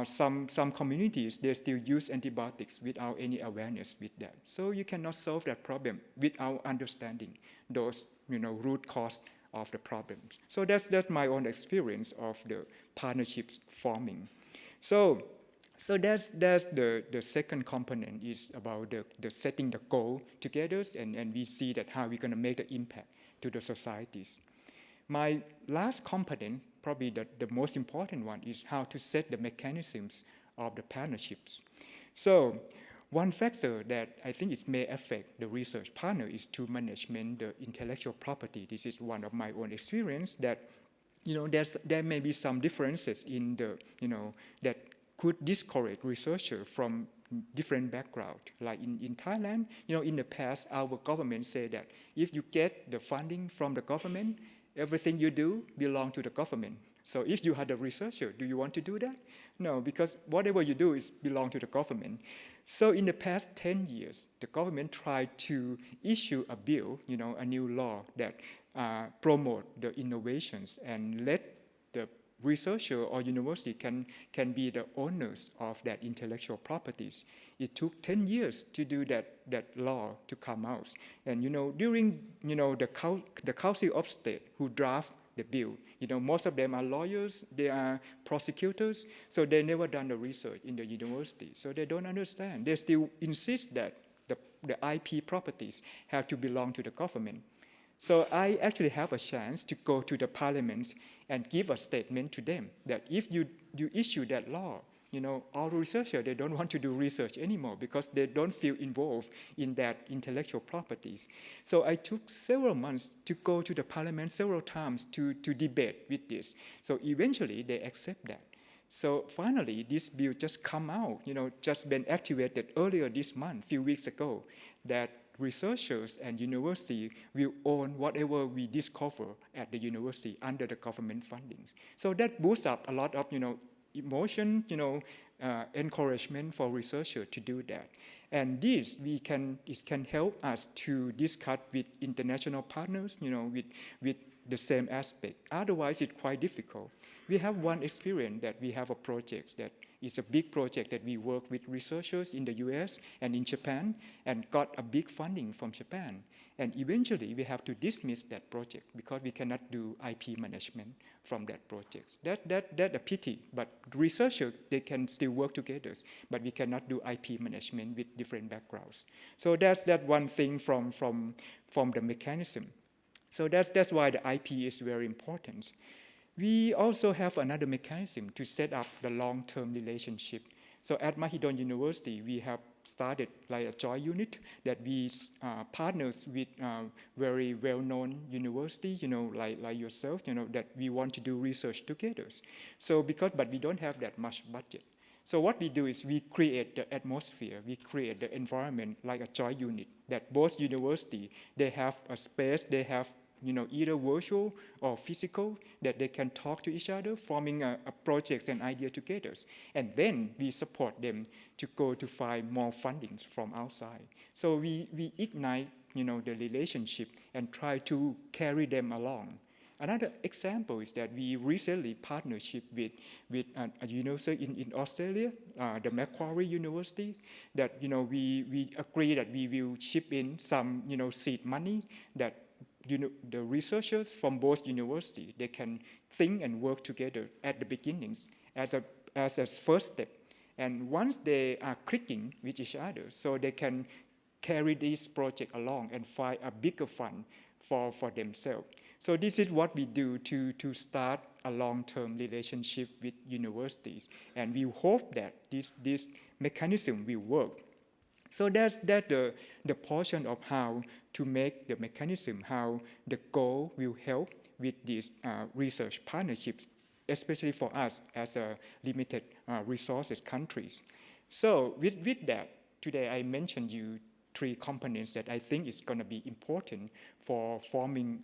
some communities, they still use antibiotics without any awareness with that. So you cannot solve that problem without understanding those, root cause of the problems. So that's my own experience of the partnerships forming. So that's the second component is about the setting the goal together, and we see that how we're going to make the impact to the societies. My last component, probably the most important one, is how to set the mechanisms of the partnerships. So one factor that I think it may affect the research partner is to management the intellectual property. This is one of my own experience that, there may be some differences in the, that could discourage researchers from different background. Like in Thailand, in the past, our government said that if you get the funding from the government, everything you do belongs to the government. So if you are a researcher, do you want to do that? No, because whatever you do is belong to the government. So in the past 10 years, the government tried to issue a bill, a new law that promote the innovations and let the researcher or university can be the owners of that intellectual properties. It took 10 years to do that law to come out. And during the Council of State who draft the bill, most of them are lawyers, they are prosecutors, so they never done the research in the university. So they don't understand. They still insist that the IP properties have to belong to the government. So I actually have a chance to go to the parliaments and give a statement to them that if you issue that law, all researchers, they don't want to do research anymore because they don't feel involved in that intellectual properties. So I took several months to go to the parliament several times to debate with this. So eventually they accept that. So finally, this bill just come out, just been activated earlier this month, a few weeks ago, that researchers and university will own whatever we discover at the university under the government fundings. So that boosts up a lot of, emotion, encouragement for researchers to do that. And this can help us to discuss with international partners, with the same aspect. Otherwise, it's quite difficult. We have one experience that we have a project that is a big project that we work with researchers in the US and in Japan and got a big funding from Japan. And eventually, we have to dismiss that project because we cannot do IP management from that project. That's a pity, but researchers, they can still work together, but we cannot do IP management with different backgrounds. So that's that one thing from the mechanism. So that's why the IP is very important. We also have another mechanism to set up the long-term relationship. So at Mahidol University, we have started like a joint unit that we partners with very well-known university, like yourself, that we want to do research together. So but we don't have that much budget. So what we do is we create the atmosphere, we create the environment like a joint unit that both university, they have a space, they have either virtual or physical, that they can talk to each other, forming a projects and idea together. And then we support them to go to find more fundings from outside. So we ignite, the relationship and try to carry them along. Another example is that we recently partnership with a university in Australia, the Macquarie University, that we agree that we will chip in some seed money that the researchers from both universities, they can think and work together at the beginnings as a first step. And once they are clicking with each other, so they can carry this project along and find a bigger fund for themselves. So this is what we do to start a long-term relationship with universities. And we hope that this mechanism will work. So that's the portion of how to make the mechanism, how the goal will help with these research partnerships, especially for us as a limited resources countries. So with that, today I mentioned you 3 components that I think is going to be important for forming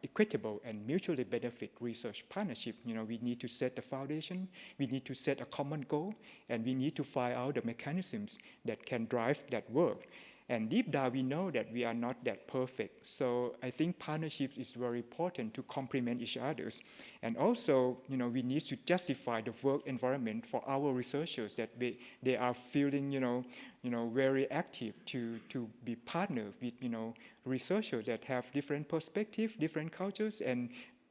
equitable and mutually benefit research partnership. We need to set the foundation, we need to set a common goal, and we need to find out the mechanisms that can drive that work. And deep down, we know that we are not that perfect. So I think partnerships is very important to complement each other. And also, we need to justify the work environment for our researchers that they are feeling, very active to be partnered with, researchers that have different perspectives, different cultures, and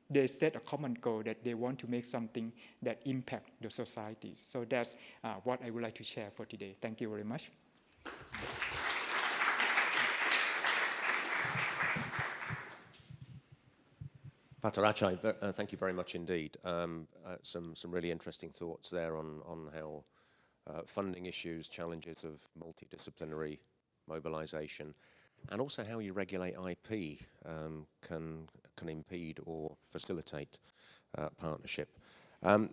they set a common goal that they want to make something that impact the society. So that's what I would like to share for today. Thank you very much. Patarachai, thank you very much indeed. Some really interesting thoughts there on how funding issues, challenges of multidisciplinary mobilization, and also how you regulate IP can impede or facilitate partnership.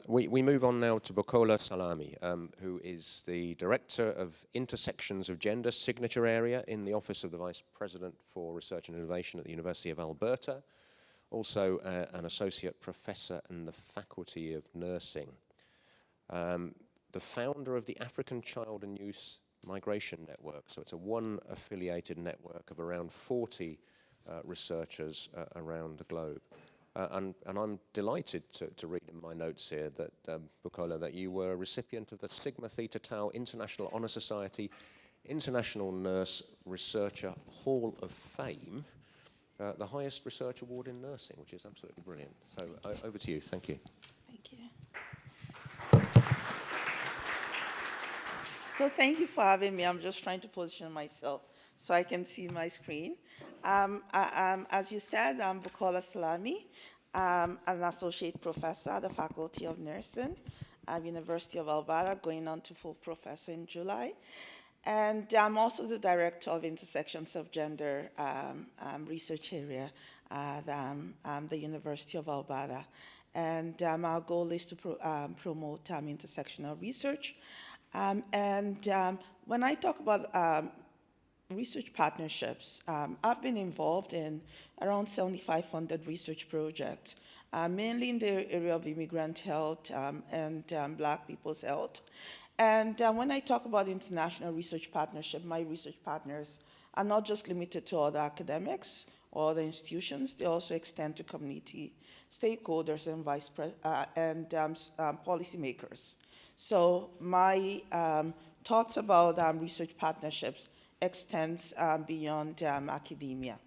We move on now to Bukola Salami, who is the Director of Intersections of Gender Signature Area in the Office of the Vice President for Research and Innovation at the University of Alberta, also an Associate Professor in the Faculty of Nursing. The founder of the African Child and Youth Migration Network. So it's a WUN-affiliated network of around 40 researchers around the globe. And I'm delighted to read in my notes here that, Bukola, that you were a recipient of the Sigma Theta Tau International Honor Society International Nurse Researcher Hall of Fame, the highest research award in nursing, which is absolutely brilliant. So over to you. Thank you. Thank you. So thank you for having me. I'm just trying to position myself so I can see my screen. As you said, I'm Bukola Salami. I'm an associate professor at the Faculty of Nursing at University of Alberta, going on to full professor in July. And I'm also the director of Intersections of Gender research area at the University of Alberta. And our goal is to promote intersectional research. When I talk about research partnerships, I've been involved in around 75 funded research projects, mainly in the area of immigrant health and Black people's health. And when I talk about international research partnership, my research partners are not just limited to other academics or other institutions, they also extend to community stakeholders and policymakers. So my thoughts about research partnerships extends beyond academia.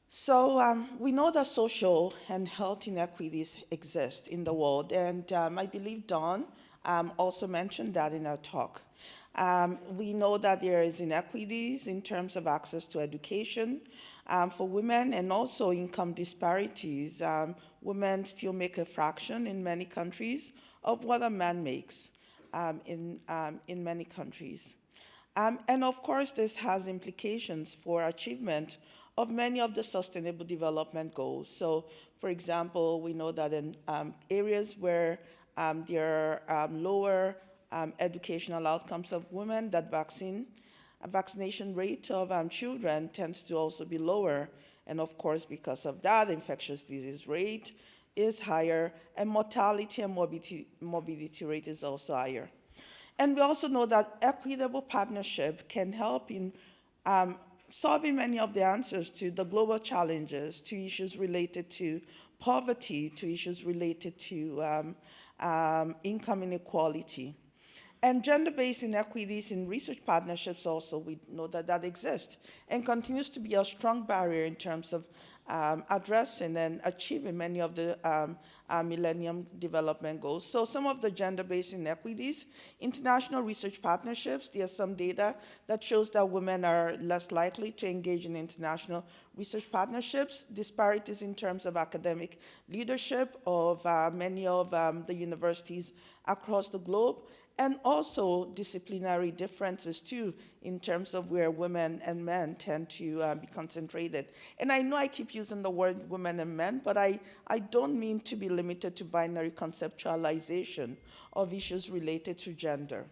So we know that social and health inequities exist in the world, and I believe Dawn also mentioned that in our talk. We know that there is inequities in terms of access to education for women, and also income disparities. Women still make a fraction in many countries of what a man makes in many countries. And of course, this has implications for achievement of many of the Sustainable Development Goals. So, for example, we know that in areas where there are lower educational outcomes of women, that vaccination rate of children tends to also be lower. And of course, because of that, infectious disease rate is higher, and mortality and morbidity rate is also higher. And we also know that equitable partnership can help in solving many of the answers to the global challenges, to issues related to poverty, to issues related to income inequality. And gender-based inequities in research partnerships also, we know that that exists and continues to be a strong barrier in terms of addressing and achieving many of the Millennium Development Goals. So some of the gender-based inequities, international research partnerships, there's some data that shows that women are less likely to engage in international research partnerships, disparities in terms of academic leadership of many of the universities across the globe, and also disciplinary differences too in terms of where women and men tend to be concentrated. And I know I keep using the word women and men, but I don't mean to be limited to binary conceptualization of issues related to gender.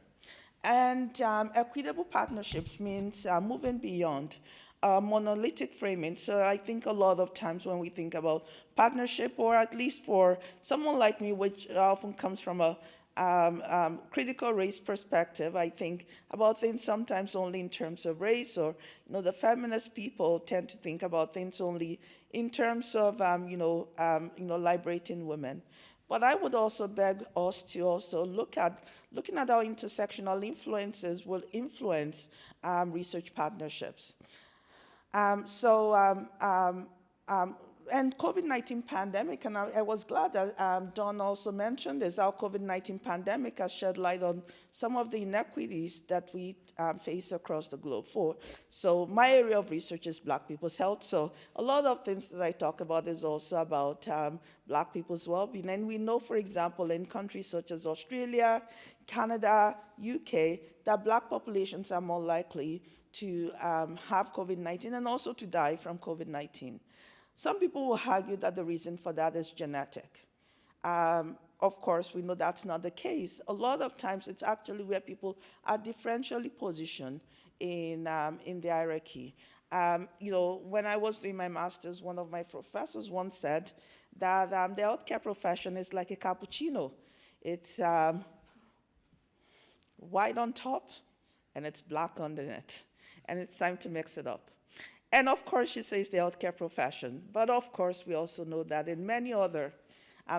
And equitable partnerships means moving beyond monolithic framing. So I think a lot of times when we think about partnership, or at least for someone like me, which often comes from a critical race perspective, I think about things sometimes only in terms of race, or the feminist people tend to think about things only in terms of liberating women. But I would also beg us to also looking at how intersectional influences will influence research partnerships. And COVID-19 pandemic, and I was glad that Dawn also mentioned this, our COVID-19 pandemic has shed light on some of the inequities that we face across the globe. So my area of research is Black people's health. So a lot of things that I talk about is also about Black people's well-being. And we know, for example, in countries such as Australia, Canada, UK, that Black populations are more likely to have COVID-19 and also to die from COVID-19. Some people will argue that the reason for that is genetic. Of course, we know that's not the case. A lot of times, it's actually where people are differentially positioned in the hierarchy. When I was doing my master's, one of my professors once said that the healthcare profession is like a cappuccino. It's white on top, and it's black underneath, and it's time to mix it up. And of course, she says the healthcare profession, but of course, we also know that in many other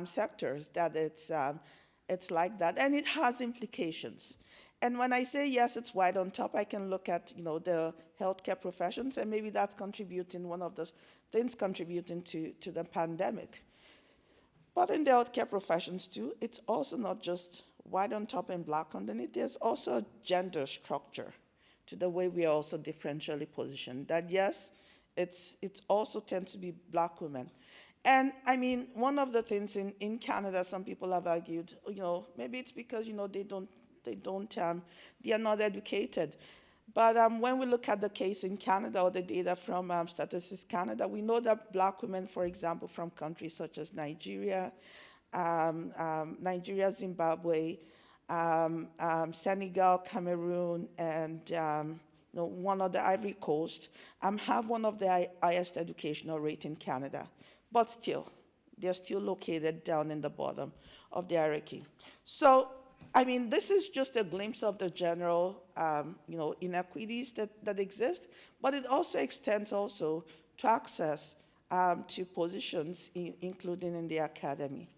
sectors that it's like that, and it has implications. And when I say, yes, it's white on top, I can look at the healthcare professions, and maybe that's contributing, one of the things contributing to the pandemic. But in the healthcare professions too, it's also not just white on top and black underneath, there's also a gender structure to the way we are also differentially positioned. That yes, it's also tends to be Black women. And I mean, one of the things in Canada, some people have argued, maybe it's because, they are not educated. But when we look at the case in Canada or the data from Statistics Canada, we know that Black women, for example, from countries such as Nigeria, Zimbabwe, Senegal, Cameroon, and one of the Ivory Coast, have one of the highest educational rate in Canada. But still, they're still located down in the bottom of the hierarchy. So, I mean, this is just a glimpse of the general, inequities that exist, but it also extends also to access to positions, including in the academy.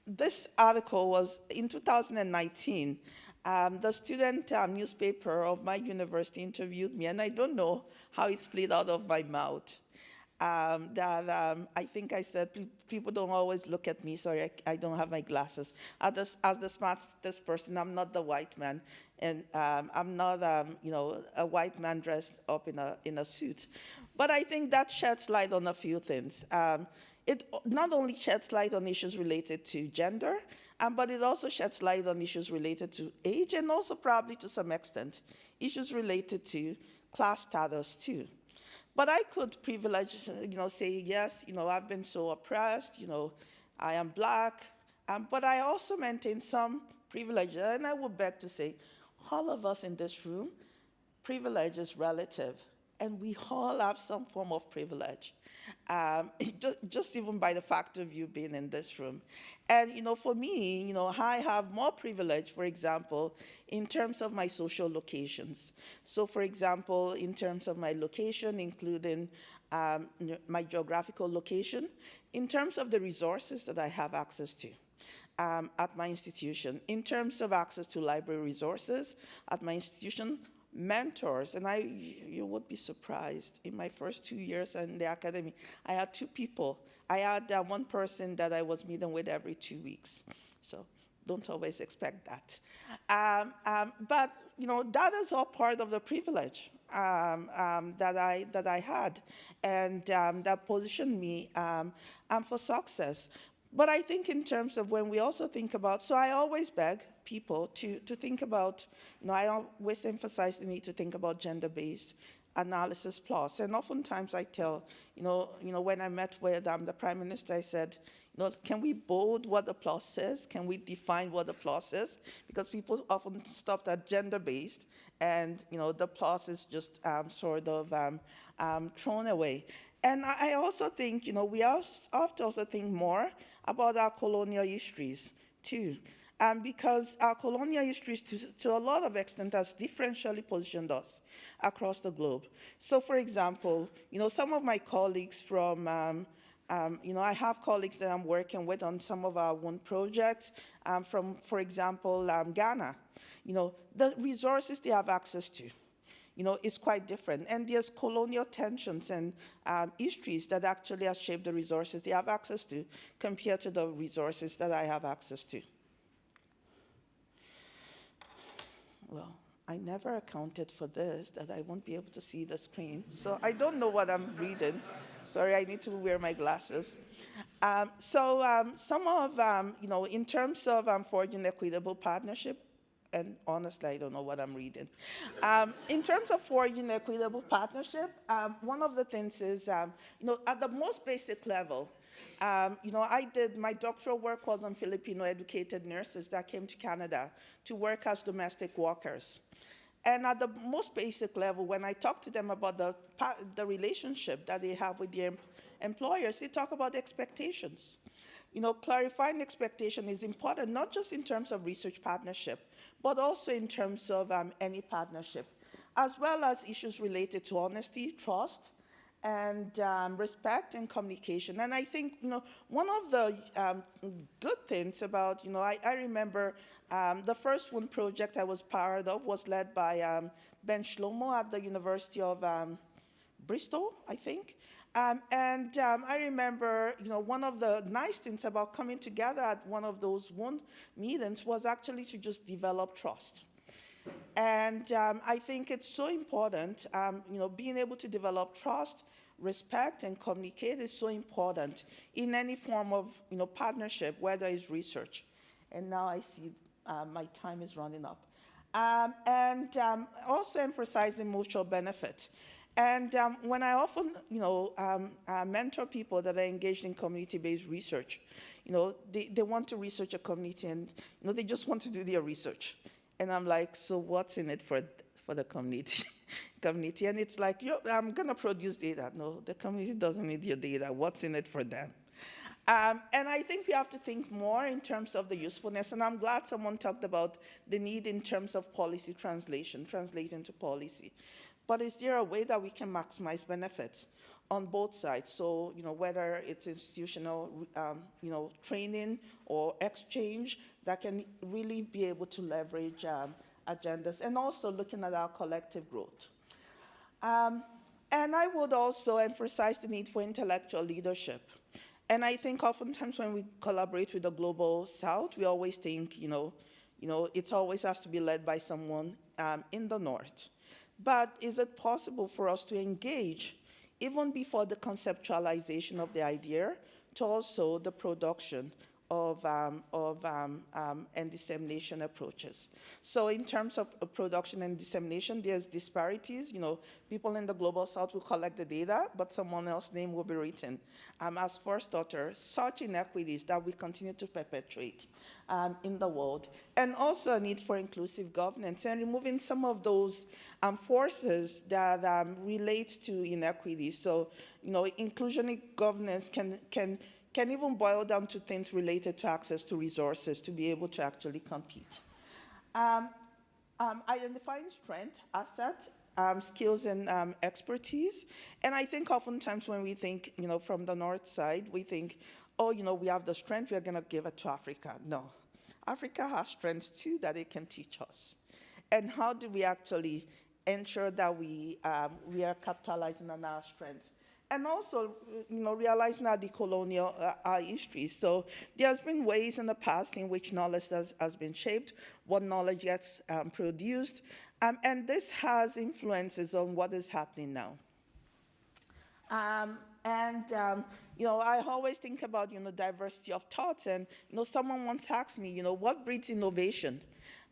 This article was in 2019. The student newspaper of my university interviewed me, and I don't know how it split out of my mouth. I think I said, people don't always look at me. Sorry, I don't have my glasses. As the smartest person, I'm not the white man, and I'm not, a white man dressed up in a suit. But I think that sheds light on a few things. It not only sheds light on issues related to gender, but it also sheds light on issues related to age, and also probably to some extent, issues related to class status too. But I could privilege, say, yes, I've been so oppressed, I am Black, but I also maintain some privileges. And I would beg to say, all of us in this room, privilege is relative, and we all have some form of privilege. Just even by the fact of you being in this room. And, for me, I have more privilege, for example, in terms of my social locations. So, for example, in terms of my location, including my geographical location, in terms of the resources that I have access to at my institution, in terms of access to library resources at my institution, mentors, and you would be surprised. In my first 2 years in the academy, I had 2 people. I had one person that I was meeting with every 2 weeks. So don't always expect that. But that is all part of the privilege that I had, and that positioned me for success. But I think in terms of when we also think about, so I always beg people to think about, I always emphasize the need to think about gender-based analysis plus. And oftentimes I tell, when I met with the Prime Minister, I said, can we bold what the plus is? Can we define what the plus is? Because people often stop at gender-based, and the plus is just sort of thrown away. And I also think, we have to also think more about our colonial histories, too. Because our colonial histories, to a lot of extent, has differentially positioned us across the globe. So, for example, some of my colleagues from, I have colleagues that I'm working with on some of our WUN projects from, for example, Ghana. The resources they have access to, is quite different. And there's colonial tensions and histories that actually have shaped the resources they have access to compared to the resources that I have access to. Well, I never accounted for this, that I won't be able to see the screen. So I don't know what I'm reading. Sorry, I need to wear my glasses. Some of, in terms of forging equitable partnership, and honestly, I don't know what I'm reading. In terms of forging equitable partnership, one of the things is, at the most basic level, my doctoral work was on Filipino educated nurses that came to Canada to work as domestic workers. And at the most basic level, when I talk to them about the relationship that they have with their employers, they talk about expectations. Clarifying expectation is important, not just in terms of research partnership, but also in terms of any partnership, as well as issues related to honesty, trust, and respect and communication. And I think, one of the good things about, I remember the first WUN project I was part of was led by Ben Shlomo at the University of Bristol, I think. I remember, one of the nice things about coming together at one of those WUN meetings was actually to just develop trust. And I think it's so important, being able to develop trust, respect, and communicate is so important in any form of, partnership, whether it's research. And now I see my time is running up. Also emphasizing mutual benefit. And when I often, mentor people that are engaged in community-based research, they want to research a community and, they just want to do their research. And I'm like, so what's in it for the community? And it's like, I'm going to produce data. No, the community doesn't need your data. What's in it for them? And I think we have to think more in terms of the usefulness. And I'm glad someone talked about the need in terms of policy translation, translate into policy. But is there a way that we can maximize benefits on both sides? So, whether it's institutional, training or exchange that can really be able to leverage agendas, and also looking at our collective growth. And I would also emphasize the need for intellectual leadership. And I think oftentimes when we collaborate with the Global South, we always think, it always has to be led by someone in the North. But is it possible for us to engage, even before the conceptualization of the idea, to also the production of and dissemination approaches? So in terms of production and dissemination, there's disparities. People in the Global South will collect the data, but someone else's name will be written as first author. Such inequities that we continue to perpetuate in the world. And also a need for inclusive governance and removing some of those forces that relate to inequity. So, inclusionary governance can even boil down to things related to access to resources to be able to actually compete. Identifying strength, assets, skills, and expertise. And I think oftentimes when we think, from the North side, we think, oh, we have the strength, we're going to give it to Africa. No. Africa has strengths, too, that it can teach us. And how do we actually ensure that we are capitalizing on our strengths? And also, realizing our decolonial history. So there's been ways in the past in which knowledge has been shaped, what knowledge gets produced, and this has influences on what is happening now. I always think about, diversity of thoughts, and, someone once asked me, what breeds innovation?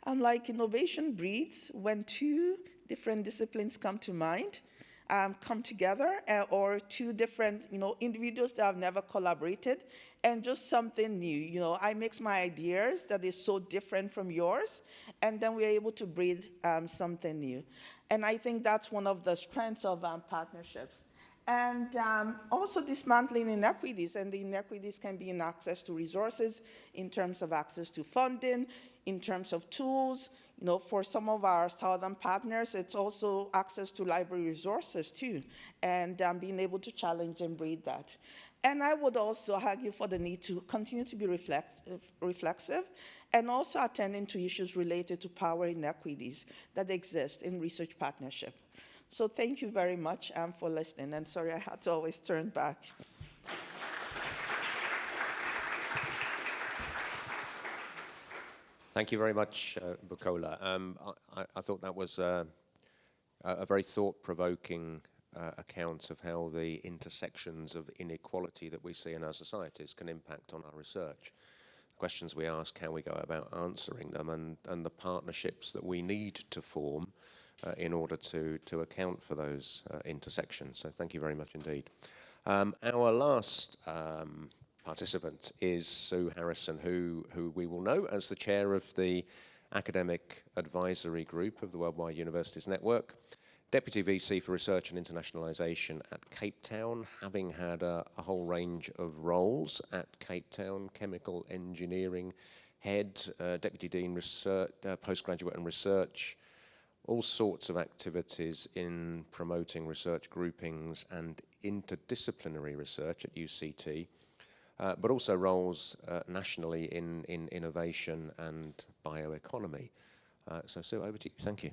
I'm like, innovation breeds when two different disciplines come to mind, come together, or two different, individuals that have never collaborated, and just something new. I mix my ideas that is so different from yours, and then we're able to breed something new. And I think that's one of the strengths of partnerships. And also dismantling inequities, and the inequities can be in access to resources, in terms of access to funding, in terms of tools. For some of our southern partners, it's also access to library resources too, and being able to challenge and breed that. And I would also argue for the need to continue to be reflexive, and also attending to issues related to power inequities that exist in research partnership. So thank you very much for listening, and sorry I had to always turn back. Thank you very much, Bukola. I thought that was a very thought-provoking account of how the intersections of inequality that we see in our societies can impact on our research. The questions we ask, how we go about answering them, and the partnerships that we need to form in order to account for those intersections. So thank you very much indeed. Our last participant is Sue Harrison, who we will know as the chair of the Academic Advisory Group of the Worldwide Universities Network, Deputy VC for Research and Internationalization at Cape Town, having had a whole range of roles at Cape Town: Chemical Engineering Head, Deputy Dean Research, Postgraduate and Research, all sorts of activities in promoting research groupings and interdisciplinary research at UCT, but also roles nationally in innovation and bioeconomy. So Sue, over to you. Thank you.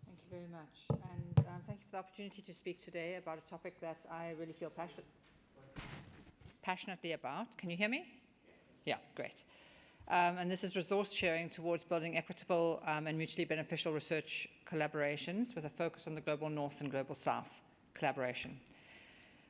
Thank you very much. And Thank you for the opportunity to speak today about a topic that I really feel passionately about. Can you hear me? Yeah, great. And this is resource sharing towards building equitable and mutually beneficial research collaborations with a focus on the Global North and Global South collaboration.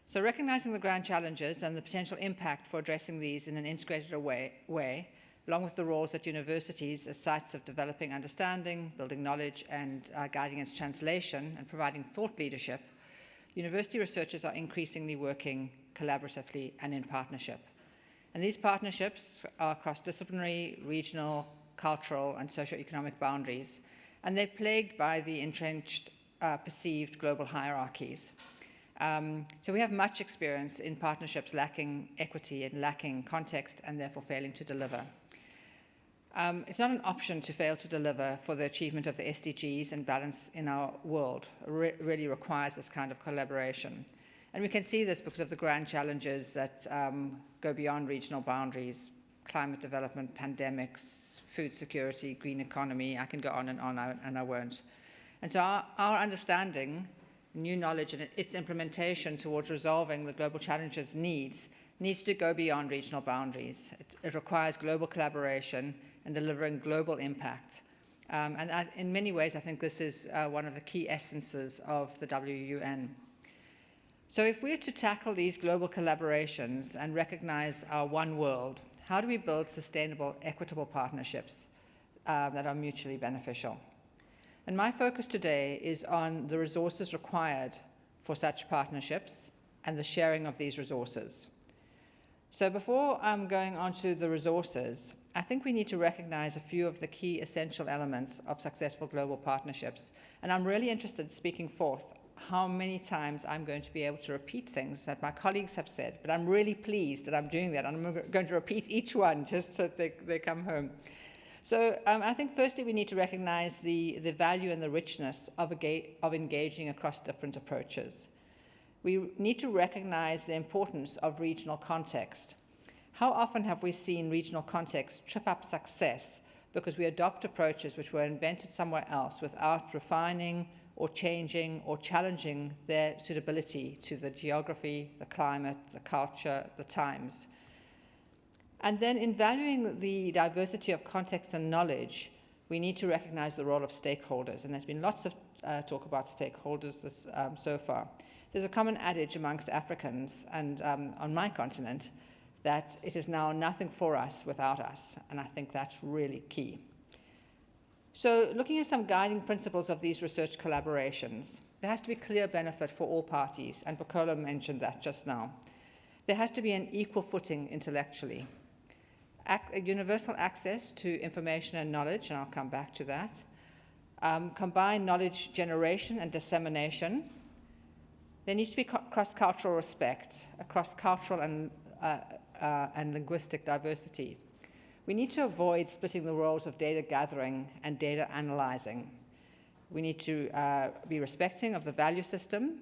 So recognizing the grand challenges and the potential impact for addressing these in an integrated way, along with the roles at universities as sites of developing understanding, building knowledge, and guiding its translation and providing thought leadership, university researchers are increasingly working collaboratively and in partnership. And these partnerships are cross-disciplinary, regional, cultural, and socio-economic boundaries, and they're plagued by the entrenched perceived global hierarchies. So we have much experience in partnerships lacking equity and lacking context and therefore failing to deliver. It's not an option to fail to deliver for the achievement of the SDGs, and balance in our world really requires this kind of collaboration. And we can see this because of the grand challenges that go beyond regional boundaries: climate development, pandemics, food security, green economy. I can go on, and I won't. And so our understanding, new knowledge, and its implementation towards resolving the global challenges needs to go beyond regional boundaries. It requires global collaboration and delivering global impact. In many ways, I think this is one of the key essences of the WUN. So if we're to tackle these global collaborations and recognize our one world, how do we build sustainable, equitable partnerships that are mutually beneficial? And my focus today is on the resources required for such partnerships and the sharing of these resources. So before I'm going on to the resources, I think we need to recognize a few of the key essential elements of successful global partnerships. And I'm really interested, speaking forth, how many times I'm going to be able to repeat things that my colleagues have said, but I'm really pleased that I'm doing that. And I'm going to repeat each one just so that they come home. So I think firstly we need to recognize the value and the richness of engaging across different approaches. We need to recognize the importance of regional context. How often have we seen regional context trip up success because we adopt approaches which were invented somewhere else without refining or changing or challenging their suitability to the geography, the climate, the culture, the times? And then in valuing the diversity of context and knowledge, we need to recognize the role of stakeholders. And there's been lots of talk about stakeholders so far. There's a common adage amongst Africans and on my continent that it is now nothing for us without us. And I think that's really key. So looking at some guiding principles of these research collaborations, there has to be clear benefit for all parties. And Pakola mentioned that just now. There has to be an equal footing intellectually. Universal access to information and knowledge, and I'll come back to that. Combined knowledge generation and dissemination. There needs to be cross-cultural respect, across cultural and linguistic diversity. We need to avoid splitting the roles of data gathering and data analyzing. We need to be respecting of the value system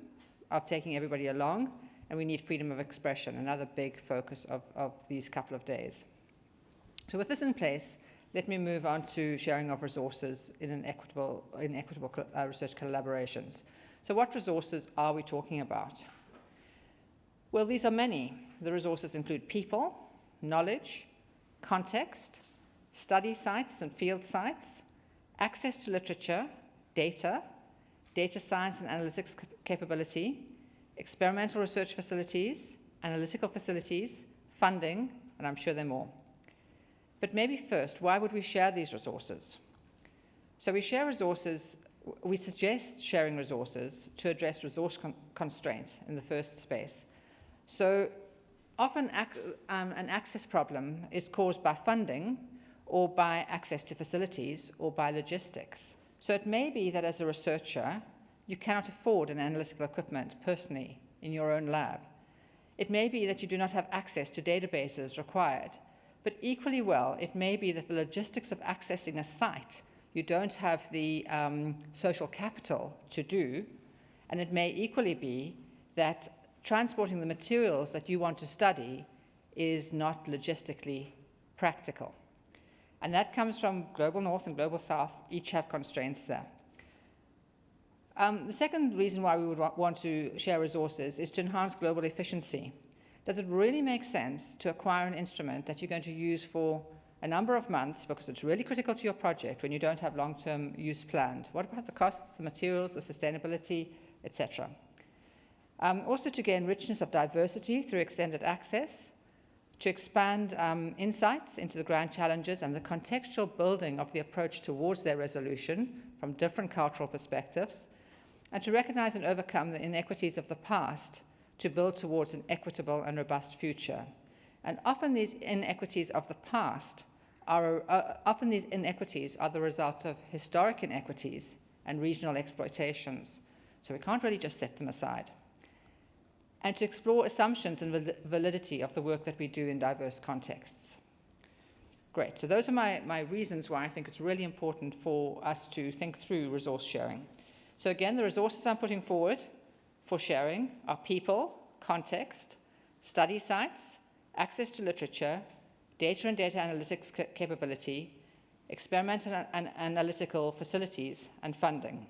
of taking everybody along, and we need freedom of expression, another big focus of these couple of days. So with this in place, let me move on to sharing of resources in equitable research collaborations. So what resources are we talking about? Well, these are many. The resources include people, knowledge, context, study sites and field sites, access to literature, data science and analytics capability, experimental research facilities, analytical facilities, funding, and I'm sure there are more. But maybe first, why would we share these resources? So we suggest sharing resources to address resource constraint in the first space. So often an access problem is caused by funding or by access to facilities or by logistics. So it may be that as a researcher, you cannot afford an analytical equipment personally in your own lab. It may be that you do not have access to databases required. But equally well, it may be that the logistics of accessing a site you don't have the social capital to do, and it may equally be that transporting the materials that you want to study is not logistically practical. And that comes from Global North and Global South, each have constraints there. The second reason why we would want to share resources is to enhance global efficiency. Does it really make sense to acquire an instrument that you're going to use for a number of months because it's really critical to your project when you don't have long-term use planned? What about the costs, the materials, the sustainability, etc.? Also to gain richness of diversity through extended access, to expand insights into the grand challenges and the contextual building of the approach towards their resolution from different cultural perspectives, and to recognize and overcome the inequities of the past to build towards an equitable and robust future. And often these inequities of the past are the result of historic inequities and regional exploitations. So we can't really just set them aside. And to explore assumptions and validity of the work that we do in diverse contexts. Great, so those are my reasons why I think it's really important for us to think through resource sharing. So again, the resources I'm putting forward for sharing are people, context, study sites, access to literature, data and data analytics capability, experimental and analytical facilities, and funding.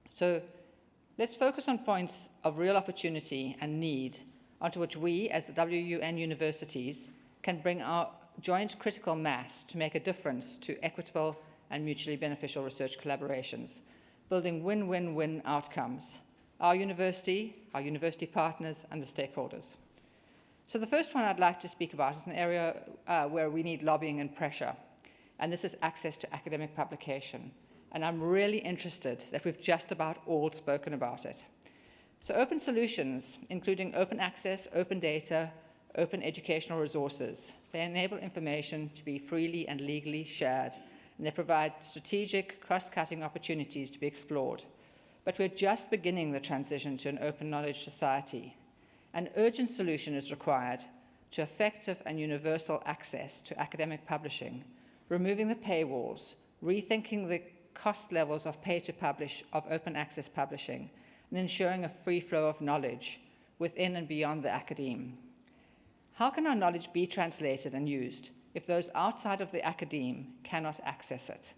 So let's focus on points of real opportunity and need onto which we, as the WUN universities, can bring our joint critical mass to make a difference to equitable and mutually beneficial research collaborations, building win-win-win outcomes, our university partners, and the stakeholders. So the first one I'd like to speak about is an area where we need lobbying and pressure, and this is access to academic publication. And I'm really interested that we've just about all spoken about it. So open solutions, including open access, open data, open educational resources, they enable information to be freely and legally shared, and they provide strategic, cross-cutting opportunities to be explored. But we're just beginning the transition to an open knowledge society. An urgent solution is required to effective and universal access to academic publishing, removing the paywalls, rethinking the cost levels of pay-to-publish of open access publishing, and ensuring a free flow of knowledge within and beyond the academe. How can our knowledge be translated and used if those outside of the academe cannot access it?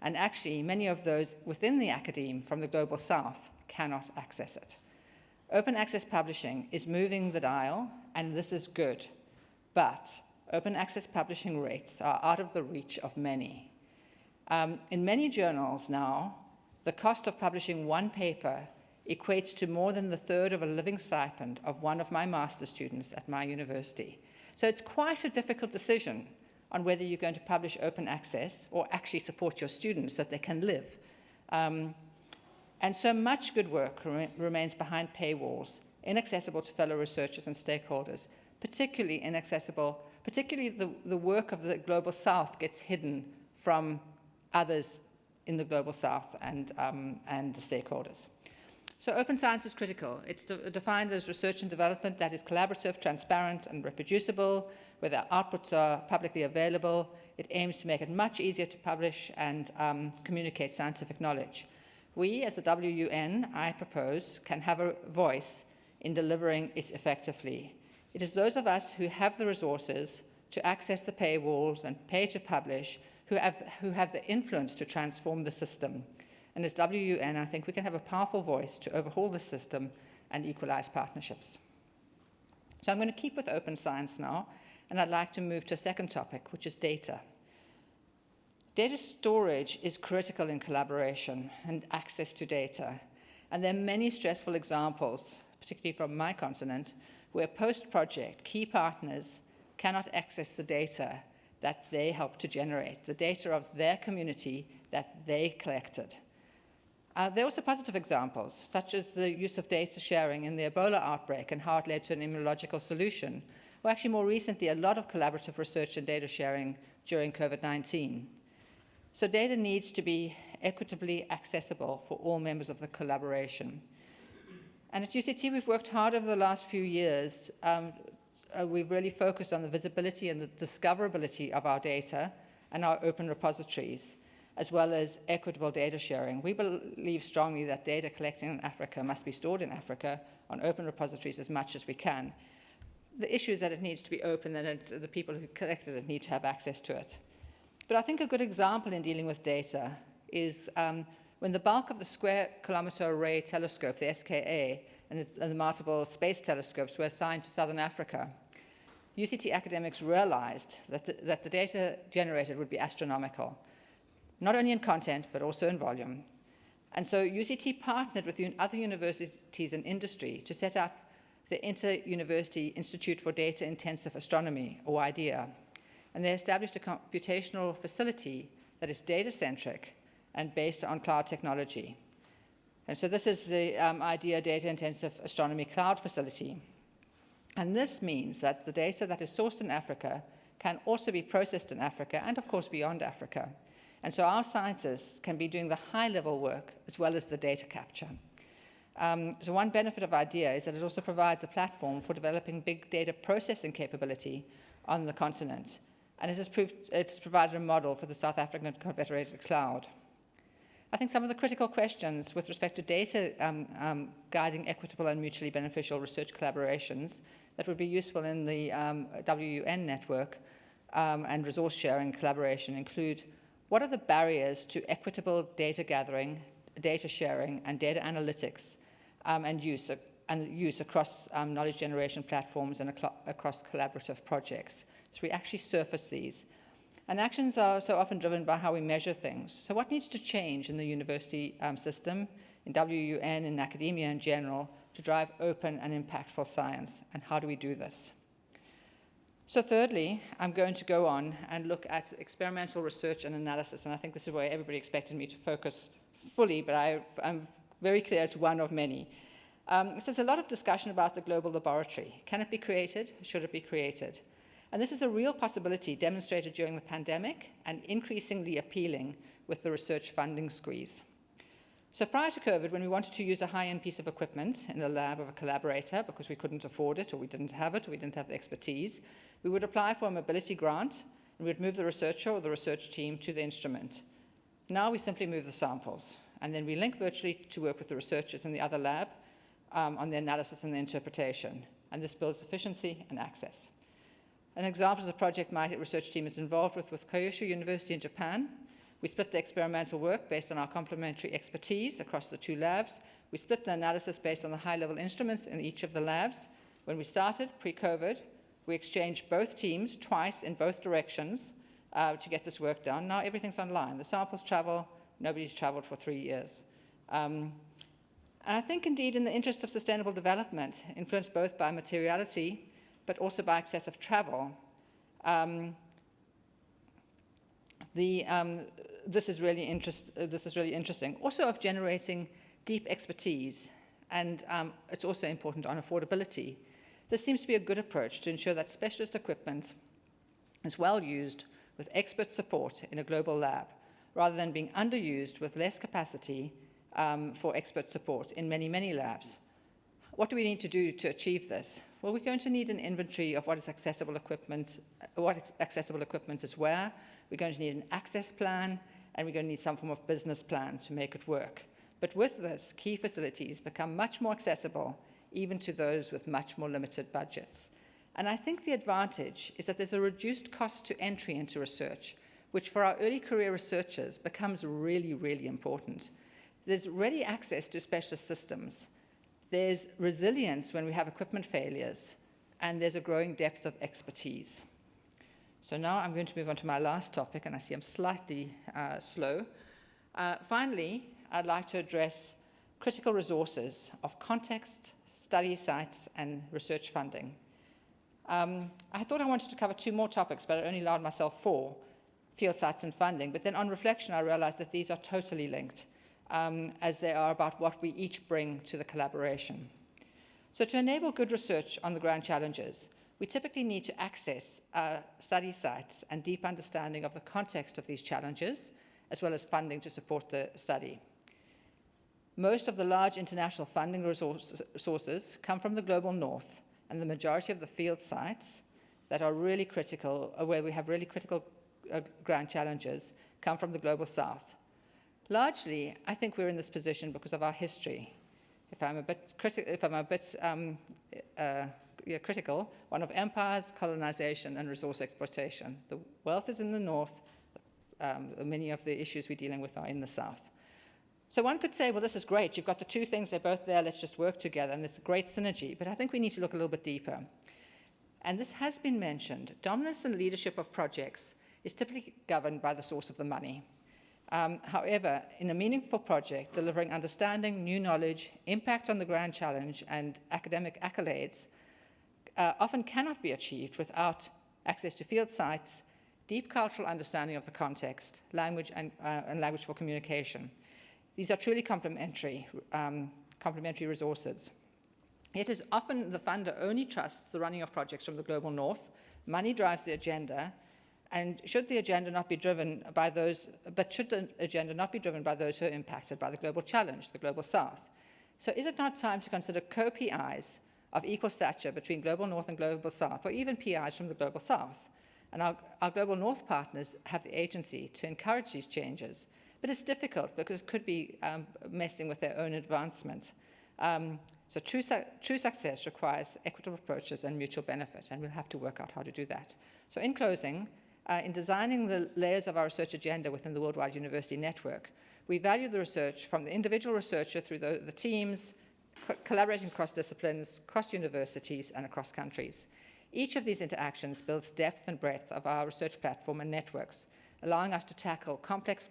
And actually, many of those within the academe from the Global South cannot access it. Open access publishing is moving the dial, and this is good. But open access publishing rates are out of the reach of many. In many journals now, the cost of publishing one paper equates to more than the third of a living stipend of one of my master's students at my university. So it's quite a difficult decision on whether you're going to publish open access or actually support your students so that they can live. And so much good work remains behind paywalls, inaccessible to fellow researchers and stakeholders, particularly the work of the Global South gets hidden from others in the Global South and the stakeholders. So open science is critical. It's defined as research and development that is collaborative, transparent, and reproducible, where the outputs are publicly available. It aims to make it much easier to publish and communicate scientific knowledge. We, as the WUN, I propose, can have a voice in delivering it effectively. It is those of us who have the resources to access the paywalls and pay to publish who have the influence to transform the system. And as WUN, I think we can have a powerful voice to overhaul the system and equalize partnerships. So I'm going to keep with open science now, and I'd like to move to a second topic, which is data. Data storage is critical in collaboration and access to data. And there are many stressful examples, particularly from my continent, where post-project key partners cannot access the data that they helped to generate, the data of their community that they collected. There are also positive examples, such as the use of data sharing in the Ebola outbreak and how it led to an immunological solution, or actually more recently, a lot of collaborative research and data sharing during COVID-19. So data needs to be equitably accessible for all members of the collaboration. And at UCT, we've worked hard over the last few years. We've really focused on the visibility and the discoverability of our data and our open repositories, as well as equitable data sharing. We believe strongly that data collecting in Africa must be stored in Africa on open repositories as much as we can. The issue is that it needs to be open and the people who collected it need to have access to it. But I think a good example in dealing with data is when the bulk of the Square Kilometre Array Telescope, the SKA, and the multiple space telescopes were assigned to Southern Africa, UCT academics realized that the data generated would be astronomical, not only in content, but also in volume. And so UCT partnered with other universities and industry to set up the Inter-University Institute for Data-Intensive Astronomy, or IDEA. And they established a computational facility that is data-centric and based on cloud technology. And so this is the IDEA Data-Intensive Astronomy Cloud Facility. And this means that the data that is sourced in Africa can also be processed in Africa and, of course, beyond Africa. And so our scientists can be doing the high-level work as well as the data capture. So one benefit of IDEA is that it also provides a platform for developing big data processing capability on the continent. And it's provided a model for the South African Confederated Cloud. I think some of the critical questions with respect to data guiding equitable and mutually beneficial research collaborations that would be useful in the WUN network and resource sharing collaboration include: what are the barriers to equitable data gathering, data sharing, and data analytics and use across knowledge generation platforms and across collaborative projects? So we actually surface these. And actions are so often driven by how we measure things. So what needs to change in the university system, in WUN, in academia in general, to drive open and impactful science? And how do we do this? So thirdly, I'm going to go on and look at experimental research and analysis. And I think this is where everybody expected me to focus fully, but I'm very clear it's one of many. So there's a lot of discussion about the global laboratory. Can it be created? Should it be created? And this is a real possibility demonstrated during the pandemic and increasingly appealing with the research funding squeeze. So prior to COVID, when we wanted to use a high-end piece of equipment in the lab of a collaborator because we couldn't afford it, or we didn't have it, or we didn't have the expertise, we would apply for a mobility grant, and we'd move the researcher or the research team to the instrument. Now we simply move the samples, and then we link virtually to work with the researchers in the other lab on the analysis and the interpretation. And this builds efficiency and access. An example is a project my research team is involved with Kyushu University in Japan. We split the experimental work based on our complementary expertise across the two labs. We split the analysis based on the high-level instruments in each of the labs. When we started, pre-COVID, we exchanged both teams twice in both directions to get this work done. Now everything's online. The samples travel. Nobody's traveled for 3 years. And I think, indeed, in the interest of sustainable development, influenced both by materiality but also by excessive travel, this is really interesting. Also of generating deep expertise, and it's also important on affordability. This seems to be a good approach to ensure that specialist equipment is well used with expert support in a global lab, rather than being underused with less capacity for expert support in many, many labs. What do we need to do to achieve this? Well, we're going to need an inventory of what is accessible equipment, what accessible equipment is where. We're going to need an access plan, and we're going to need some form of business plan to make it work. But with this, key facilities become much more accessible, even to those with much more limited budgets. And I think the advantage is that there's a reduced cost to entry into research, which for our early career researchers becomes really, really important. There's ready access to specialist systems. There's resilience when we have equipment failures, and there's a growing depth of expertise. So now I'm going to move on to my last topic, and I see I'm slightly slow. Finally, I'd like to address critical resources of context, study sites, and research funding. I thought I wanted to cover 2 more topics, but I only allowed myself 4, field sites and funding. But then on reflection, I realized that these are totally linked, as they are about what we each bring to the collaboration. So to enable good research on the grand challenges, we typically need to access study sites and deep understanding of the context of these challenges, as well as funding to support the study. Most of the large international funding sources come from the global north, and the majority of the field sites that are really critical, where we have really critical grand challenges, come from the global south. Largely, I think we're in this position because of our history. If I'm a bit critical, one of empires, colonization, and resource exploitation. The wealth is in the north. Many of the issues we're dealing with are in the south. So one could say, well, this is great. You've got the two things, they're both there, let's just work together, and it's a great synergy. But I think we need to look a little bit deeper. And this has been mentioned. Dominance and leadership of projects is typically governed by the source of the money. However, in a meaningful project, delivering understanding, new knowledge, impact on the grand challenge, and academic accolades often cannot be achieved without access to field sites, deep cultural understanding of the context, language and language for communication. These are truly complementary resources. It is often the funder only trusts the running of projects from the global north. Money drives the agenda, and should the agenda not be driven by those, should the agenda not be driven by those who are impacted by the global challenge, the global south? So is it not time to consider co-PIs of equal stature between global north and global south, or even PIs from the global south? And our global north partners have the agency to encourage these changes. But it's difficult because it could be messing with their own advancement. So true success requires equitable approaches and mutual benefit, and we'll have to work out how to do that. So in closing, in designing the layers of our research agenda within the Worldwide University Network, we value the research from the individual researcher through the teams, collaborating across disciplines, across universities, and across countries. Each of these interactions builds depth and breadth of our research platform and networks, allowing us to tackle complex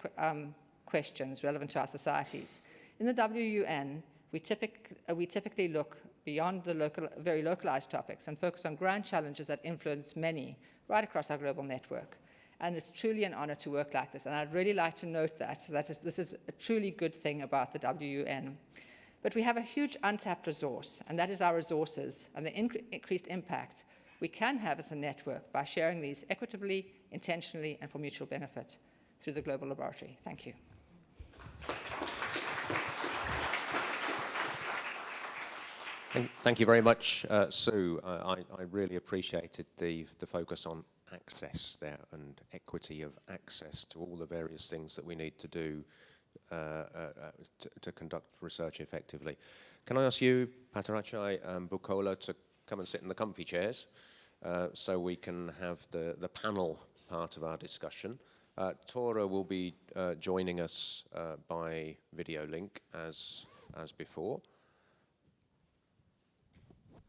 questions relevant to our societies. In the WUN, we typically look beyond the very localized topics and focus on grand challenges that influence many right across our global network. And it's truly an honor to work like this. And I'd really like to note that this is a truly good thing about the WUN. But we have a huge untapped resource, and that is our resources and the increased impact we can have as a network by sharing these equitably, intentionally, and for mutual benefit through the Global Laboratory. Thank you. Thank you very much, Sue. I really appreciated the focus on access there and equity of access to all the various things that we need to do to conduct research effectively. Can I ask you, Patarachai and Bukola, to come and sit in the comfy chairs so we can have the panel part of our discussion. Tora will be joining us by video link as before.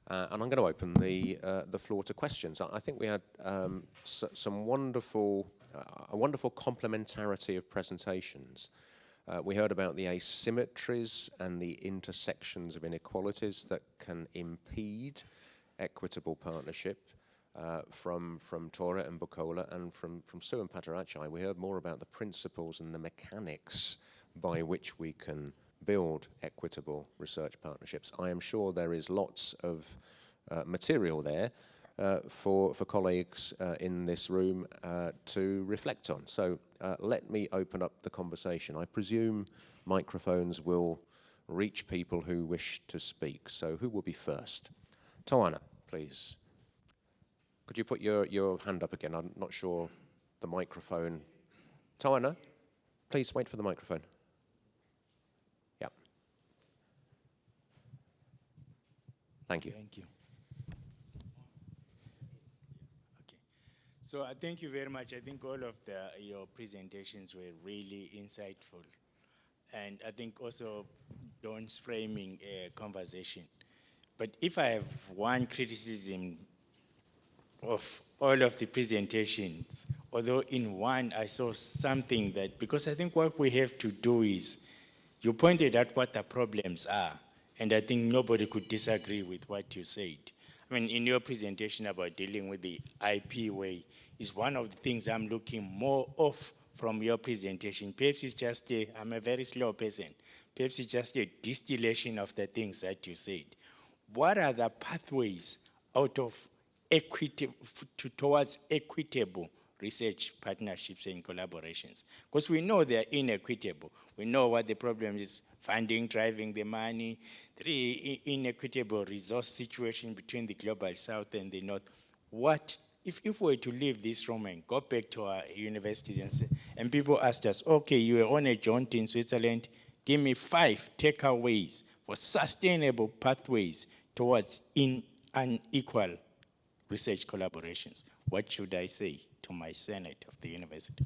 And I'm going to open the floor to questions. I think we had some wonderful complementarity of presentations. We heard about the asymmetries and the intersections of inequalities that can impede equitable partnership from Tora and Bukola, and from Sue and Patarachai. We heard more about the principles and the mechanics by which we can build equitable research partnerships. I am sure there is lots of material there for colleagues in this room to reflect on. So let me open up the conversation. I presume microphones will reach people who wish to speak. So who will be first? Tawana, please. Could you put your hand up again? I'm not sure the microphone. Tawana, please wait for the microphone. Yeah. Thank you. Thank you. Okay. So thank you very much. I think all of your presentations were really insightful. And I think also Dawn's framing a conversation. But if I have one criticism of all of the presentations, although in one I saw something that, because I think what we have to do is, you pointed out what the problems are, and I think nobody could disagree with what you said. I mean, in your presentation about dealing with the IP way is one of the things I'm looking more of from your presentation. Perhaps it's just I'm a very slow person. Perhaps it's just a distillation of the things that you said. What are the pathways out of towards equitable research partnerships and collaborations? Because we know they're inequitable. We know what the problem is: funding, driving the money, the inequitable resource situation between the global south and the north. What, if we were to leave this room and go back to our universities and people asked us, okay, you were on a jaunt in Switzerland, give me 5 takeaways for sustainable pathways towards unequal research collaborations. What should I say to my senate of the university?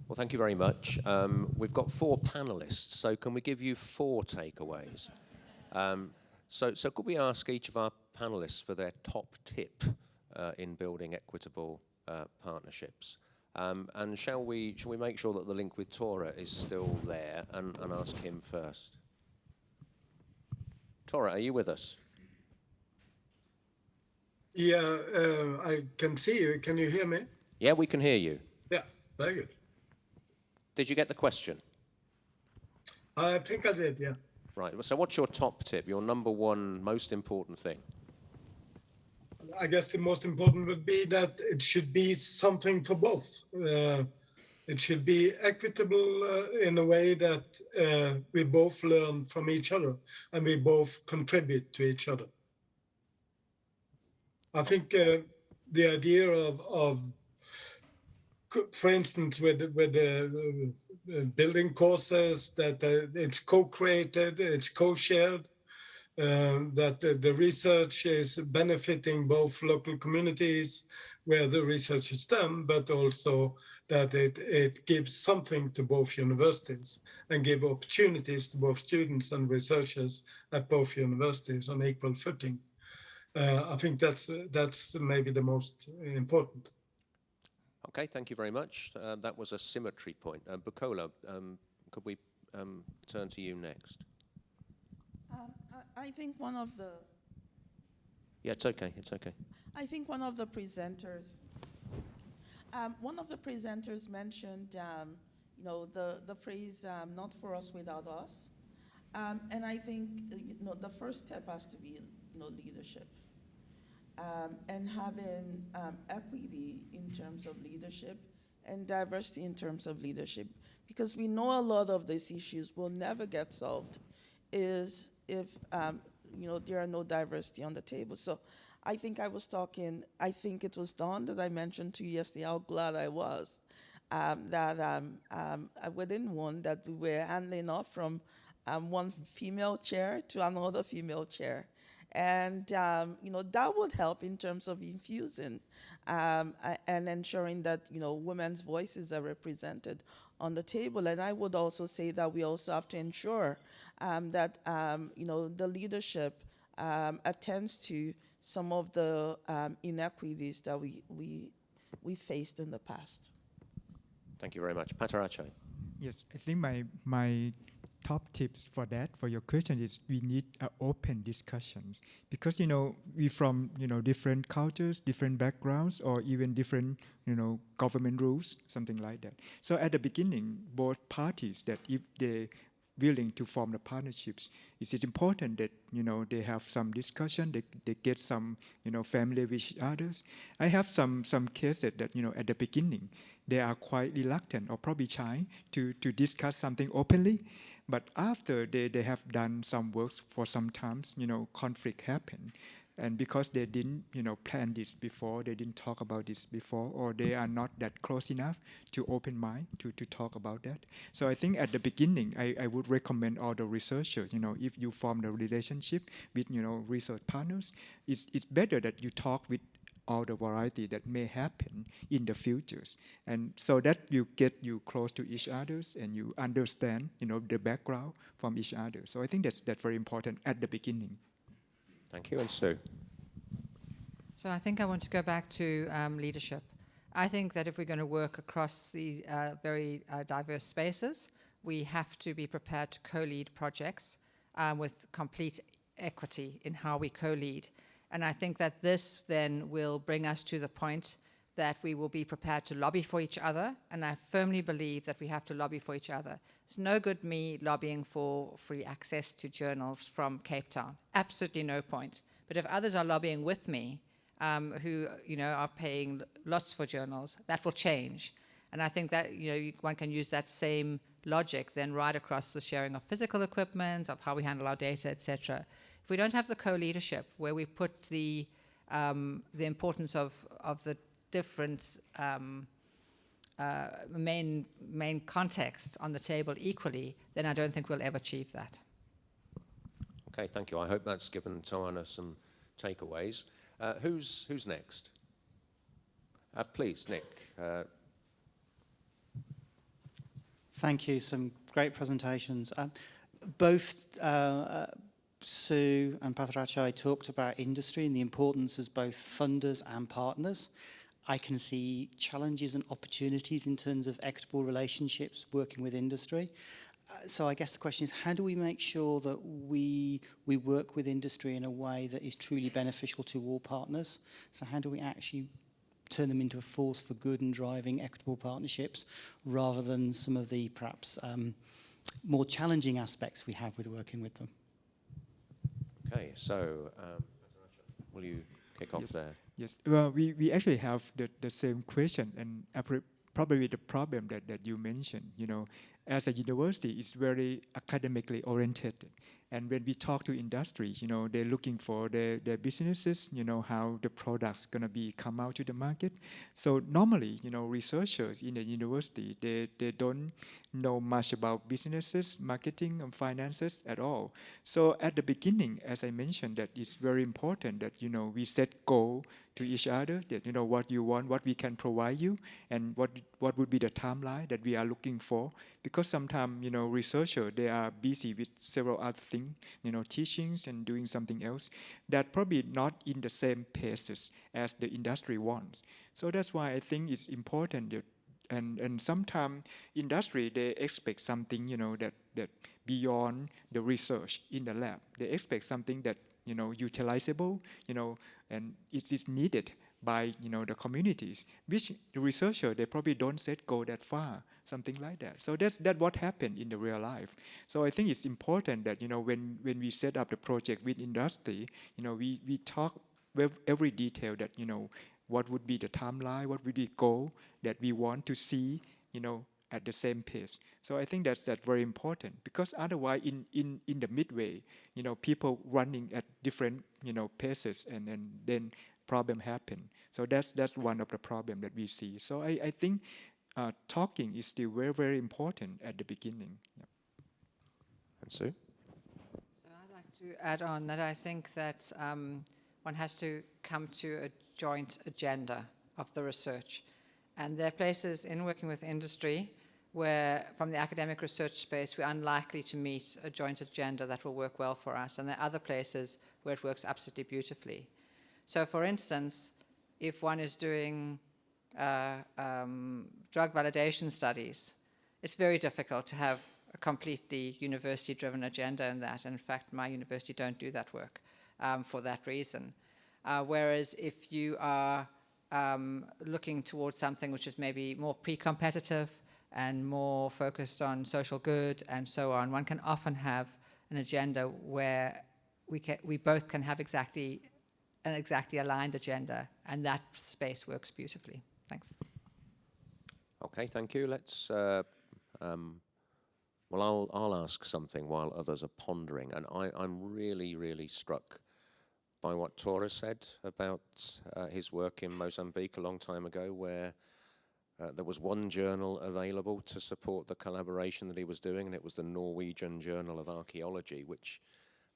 Well, thank you very much. We've got 4 panellists, so can we give you 4 takeaways? So could we ask each of our panellists for their top tip in building equitable partnerships? And shall we make sure that the link with Tora is still there and ask him first? Tora, are you with us? Yeah, I can see you. Can you hear me? Yeah, we can hear you. Yeah, very good. Did you get the question? I think I did, yeah. Right, so what's your top tip, your number 1 most important thing? I guess the most important would be that it should be something for both. It should be equitable in a way that we both learn from each other and we both contribute to each other. I think the idea of for instance, with the building courses, that it's co-created, it's co-shared, that the research is benefiting both local communities where the research is done, but also that it gives something to both universities and give opportunities to both students and researchers at both universities on equal footing. I think that's maybe the most important. Okay, thank you very much. That was a symmetry point. Bukola, could we turn to you next? I think one of the... Yeah, it's okay, it's okay. I think one of the presenters mentioned, you know, the phrase "not for us, without us," and I think the first step has to be leadership, and having equity in terms of leadership and diversity in terms of leadership, because we know a lot of these issues will never get solved if there are no diversity on the table. So I think I think it was Dawn that I mentioned to you yesterday how glad I was that within WUN that we were handing off from one female chair to another female chair. And, that would help in terms of infusing and ensuring that, women's voices are represented on the table. And I would also say that we also have to ensure that, the leadership attends to some of the inequities that we faced in the past. Thank you very much. Patarachai. Yes, I think my top tips for your question is we need open discussions, because we from different cultures, different backgrounds, or even different government rules, something like that. So at the beginning, both parties, that if they willing to form the partnerships, it's important that they have some discussion, they get some familiar with each others. I have some cases that at the beginning they are quite reluctant or probably shy to discuss something openly, but after they have done some works for some times, conflict happen. And because they didn't, plan this before, they didn't talk about this before, or they are not that close enough to open mind to talk about that. So I think at the beginning, I would recommend all the researchers, if you form the relationship with, research partners, it's better that you talk with all the variety that may happen in the futures. And so that you get you close to each other and you understand, the background from each other. So I think that's very important at the beginning. Thank you, and Sue. So I think I want to go back to leadership. I think that if we're going to work across the very diverse spaces, we have to be prepared to co-lead projects with complete equity in how we co-lead. And I think that this then will bring us to the point that we will be prepared to lobby for each other. And I firmly believe that we have to lobby for each other. It's no good me lobbying for free access to journals from Cape Town. Absolutely no point. But if others are lobbying with me, who are paying lots for journals, that will change. And I think that one can use that same logic then right across the sharing of physical equipment, of how we handle our data, etc. If we don't have the co-leadership where we put the importance of the different main contexts on the table equally, then I don't think we'll ever achieve that. Okay, thank you. I hope that's given Tawana some takeaways. Who's next? Please, Nick. Thank you. Some great presentations. Both Sue and Patarachai talked about industry and the importance as both funders and partners. I can see challenges and opportunities in terms of equitable relationships working with industry. So I guess the question is, how do we make sure that we work with industry in a way that is truly beneficial to all partners? So how do we actually turn them into a force for good and driving equitable partnerships rather than some of the perhaps more challenging aspects we have with working with them? Okay, so will you kick off there? Yes, well, we actually have the same question, and probably the problem that you mentioned. You know, as a university, it's very academically oriented. And when we talk to industry, you know, they're looking for their businesses, you know, how the product's gonna come out to the market. So normally, you know, researchers in the university, they don't know much about businesses, marketing, and finances at all. So at the beginning, as I mentioned, that it's very important that, you know, we set goal to each other, that, you know, what you want, what we can provide you, and what would be the timeline that we are looking for. Because sometimes, you know, researchers, they are busy with several other things, you know, teachings and doing something else that probably not in the same paces as the industry wants. So that's why I think it's important that, and sometimes industry, they expect something, you know, that beyond the research in the lab. They expect something that, you know, utilizable, you know, and it is needed by, you know, the communities, which the researcher, they probably don't set go that far, something like that. So that's what happened in the real life. So I think it's important that, you know, when we set up the project with industry, you know, we talk with every detail that, you know, what would be the timeline, what would be the goal that we want to see, you know, at the same pace. So I think that's very important, because otherwise in the midway, you know, people running at different, you know, paces, and then problem happen. So that's one of the problem that we see. So I think talking is still very, very important at the beginning. Yeah. And Sue? So I'd like to add on that I think that one has to come to a joint agenda of the research. And there are places in working with industry where, from the academic research space, we're unlikely to meet a joint agenda that will work well for us. And there are other places where it works absolutely beautifully. So, for instance, if one is doing drug validation studies, it's very difficult to have a completely university-driven agenda in that. And in fact, my university don't do that work for that reason. Whereas if you are looking towards something which is maybe more pre-competitive and more focused on social good and so on, one can often have an agenda where we both can have an exactly aligned agenda, and that space works beautifully. Thanks. Okay, thank you. Let's, well, I'll ask something while others are pondering, and I'm really struck by what Torres said about his work in Mozambique a long time ago, where there was one journal available to support the collaboration that he was doing, and it was the Norwegian Journal of Archaeology, which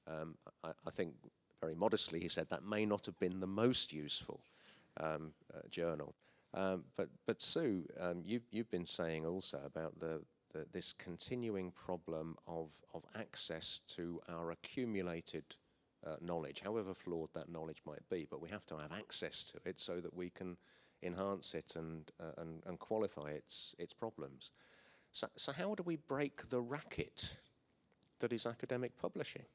I think very modestly he said that may not have been the most useful journal. But Sue, you've been saying also about this continuing problem of access to our accumulated knowledge, however flawed that knowledge might be, but we have to have access to it so that we can enhance it and qualify its problems. So how do we break the racket that is academic publishing?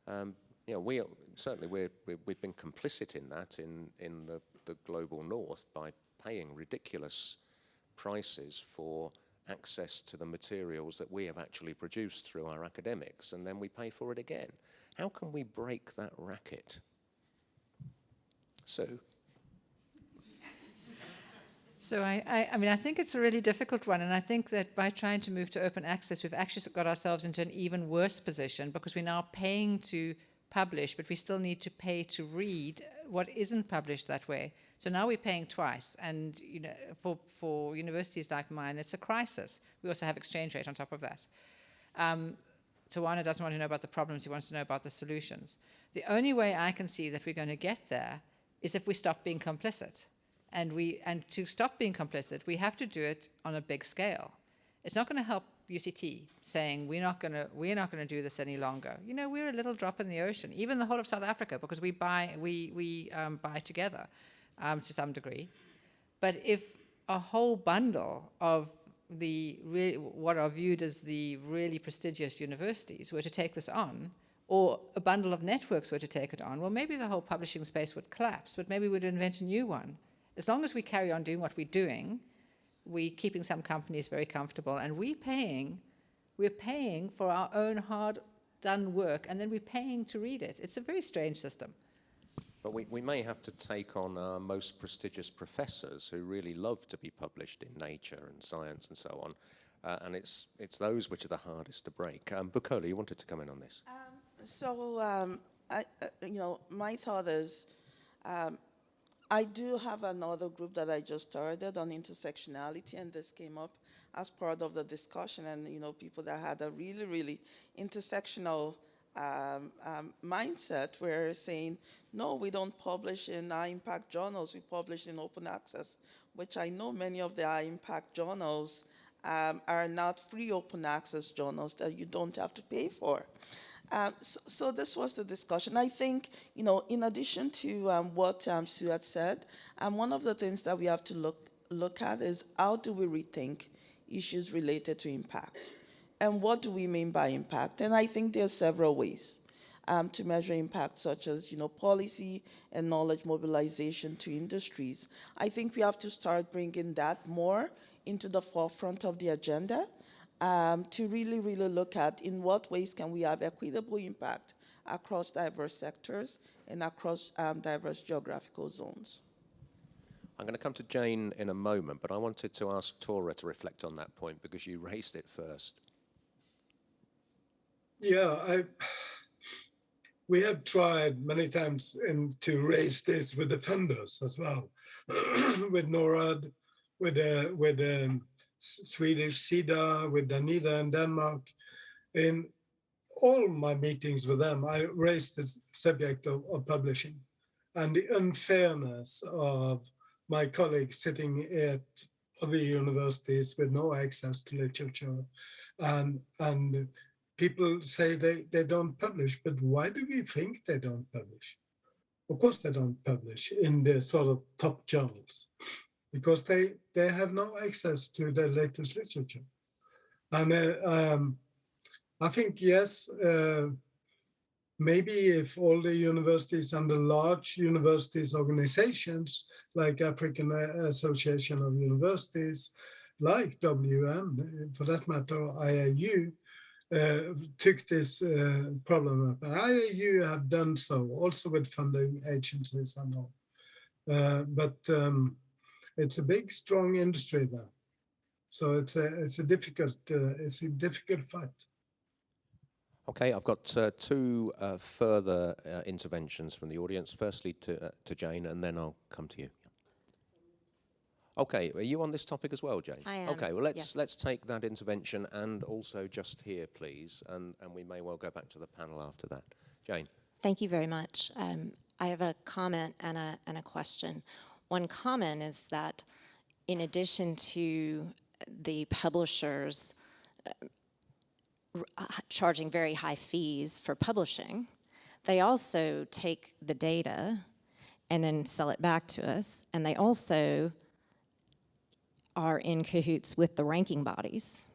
You know, we've been complicit in that in the global north by paying ridiculous prices for access to the materials that we have actually produced through our academics, and then we pay for it again. How can we break that racket? Sue? So I mean, I think it's a really difficult one, and I think that by trying to move to open access, we've actually got ourselves into an even worse position, because we're now paying to publish, but we still need to pay to read what isn't published that way. So now we're paying twice, and you know, for universities like mine, it's a crisis. We also have exchange rate on top of that. Tawana doesn't want to know about the problems, he wants to know about the solutions. The only way I can see that we're going to get there is if we stop being complicit. And to stop being complicit, we have to do it on a big scale. It's not going to help UCT saying we're not going to do this any longer. You know, we're a little drop in the ocean. Even the whole of South Africa, because we buy together to some degree. But if a whole bundle of what are viewed as the really prestigious universities were to take this on, or a bundle of networks were to take it on, well, maybe the whole publishing space would collapse, but maybe we'd invent a new one. As long as we carry on doing what we're doing, we're keeping some companies very comfortable, and we're paying for our own hard-done work, and then we're paying to read it. It's a very strange system. But we may have to take on our most prestigious professors who really love to be published in Nature and Science and so on, and it's those which are the hardest to break. Bukola, you wanted to come in on this. My thought is, I do have another group that I just started on intersectionality, and this came up as part of the discussion, and people that had a really, really intersectional mindset were saying, no, we don't publish in high impact journals, we publish in open access, which I know many of the high impact journals are not free open access journals that you don't have to pay for. So this was the discussion. I think, in addition to what Sue had said, one of the things that we have to look at is how do we rethink issues related to impact? And what do we mean by impact? And I think there are several ways to measure impact, such as policy and knowledge mobilization to industries. I think we have to start bringing that more into the forefront of the agenda to really, really look at in what ways can we have equitable impact across diverse sectors and across diverse geographical zones. I'm going to come to Jane in a moment, but I wanted to ask Tora to reflect on that point because you raised it first. Yeah, we have tried many times to raise this with the funders as well, with NORAD, with Swedish SIDA, with Danida in Denmark. In all my meetings with them, I raised the subject of publishing and the unfairness of my colleagues sitting at other universities with no access to literature, and people say they don't publish, but why do we think they don't publish? Of course they don't publish in the sort of top journals, because they have no access to the latest literature. And I think, yes, maybe if all the universities and the large universities organizations, like African Association of Universities, like WUN, for that matter, IAU, took this problem up. And IAU have done so, also with funding agencies and all. But it's a big, strong industry there. So it's a difficult fight. Okay, I've got two further interventions from the audience. Firstly to Jane, and then I'll come to you. Okay, are you on this topic as well, Jane? I am. Okay, well yes. let's take that intervention and also just here, please, and we may well go back to the panel after that. Jane. Thank you very much. I have a comment and a question. One comment is that in addition to the publishers charging very high fees for publishing, they also take the data and then sell it back to us, and they also are in cahoots with the ranking bodies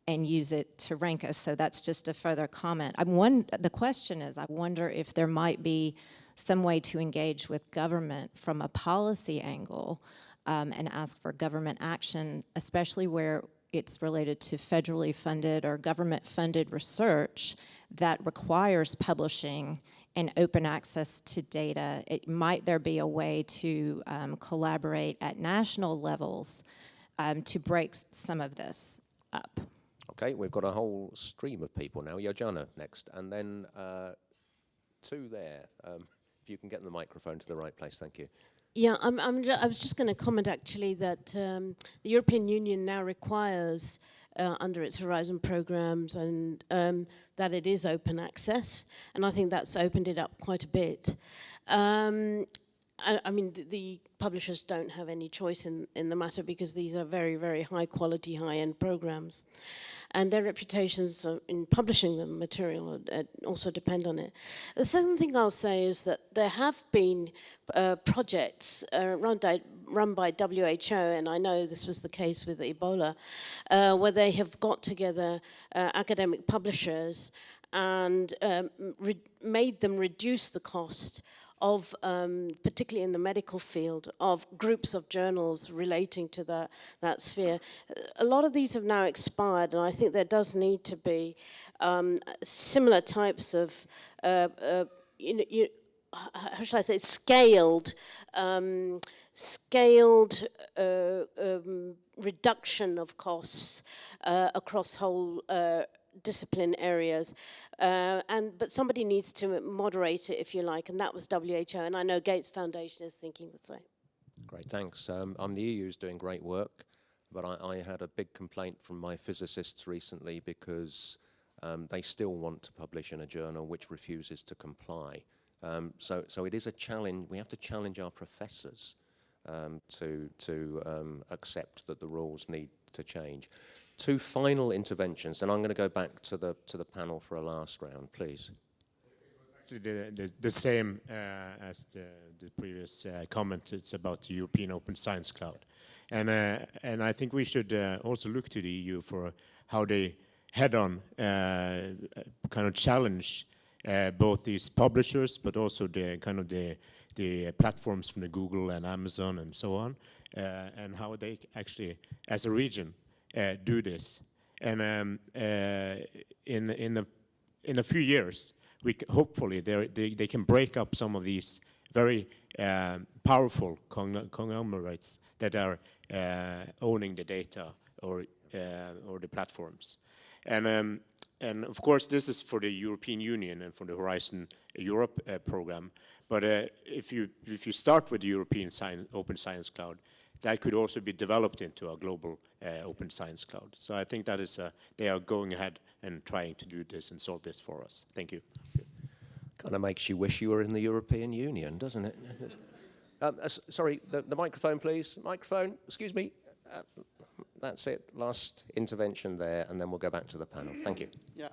and use it to rank us. So that's just a further comment. The question is, I wonder if there might be some way to engage with government from a policy angle and ask for government action, especially where it's related to federally funded or government-funded research that requires publishing and open access to data. Might there be a way to collaborate at national levels to break some of this up? Okay, we've got a whole stream of people now. Yojana next, and then two there. If you can get the microphone to the right place, thank you. Yeah, I was just going to comment actually that the European Union now requires under its Horizon programs and that it is open access, and I think that's opened it up quite a bit. I mean, the publishers don't have any choice in the matter because these are very, very high quality, high-end programs. And their reputations in publishing the material also depend on it. The second thing I'll say is that there have been projects run by WHO, and I know this was the case with Ebola, where they have got together academic publishers and made them reduce the cost of, particularly in the medical field, of groups of journals relating to that sphere. A lot of these have now expired, and I think there does need to be similar types of, how should I say, scaled reduction of costs across whole discipline areas, but somebody needs to moderate it, if you like, and that was WHO, and I know Gates Foundation is thinking the same. Great, thanks. The EU is doing great work, but I had a big complaint from my physicists recently because they still want to publish in a journal which refuses to comply. So it is a challenge. We have to challenge our professors to accept that the rules need to change. Two final interventions, and I'm going to go back to the panel for a last round, please. Actually, the same as the previous comment. It's about the European Open Science Cloud, and I think we should also look to the EU for how they head-on kind of challenge both these publishers, but also the kind of the platforms from the Google and Amazon and so on, and how they actually, as a region, do this. And in a few years, hopefully they can break up some of these very powerful conglomerates that are owning the data or the platforms. And of course, this is for the European Union and for the Horizon Europe program. But if you start with the European Open Science Cloud, that could also be developed into a global open science cloud. So I think that is they are going ahead and trying to do this and solve this for us. Thank you. Kind of makes you wish you were in the European Union, doesn't it? Sorry, the microphone, please. Microphone, excuse me. That's it. Last intervention there, and then we'll go back to the panel. Thank you. Yeah.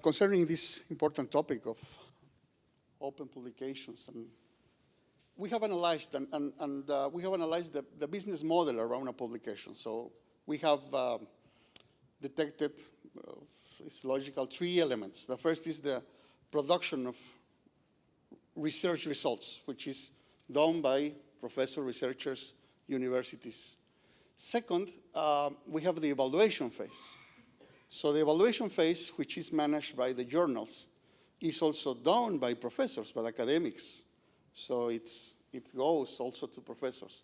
Concerning this important topic of open publications, and we have analyzed we have analyzed the business model around a publication. So we have detected it's logical 3 elements. The first is the production of research results, which is done by professors, researchers, universities. Second, we have the evaluation phase. So the evaluation phase, which is managed by the journals, is also done by professors, by academics. So it goes also to professors.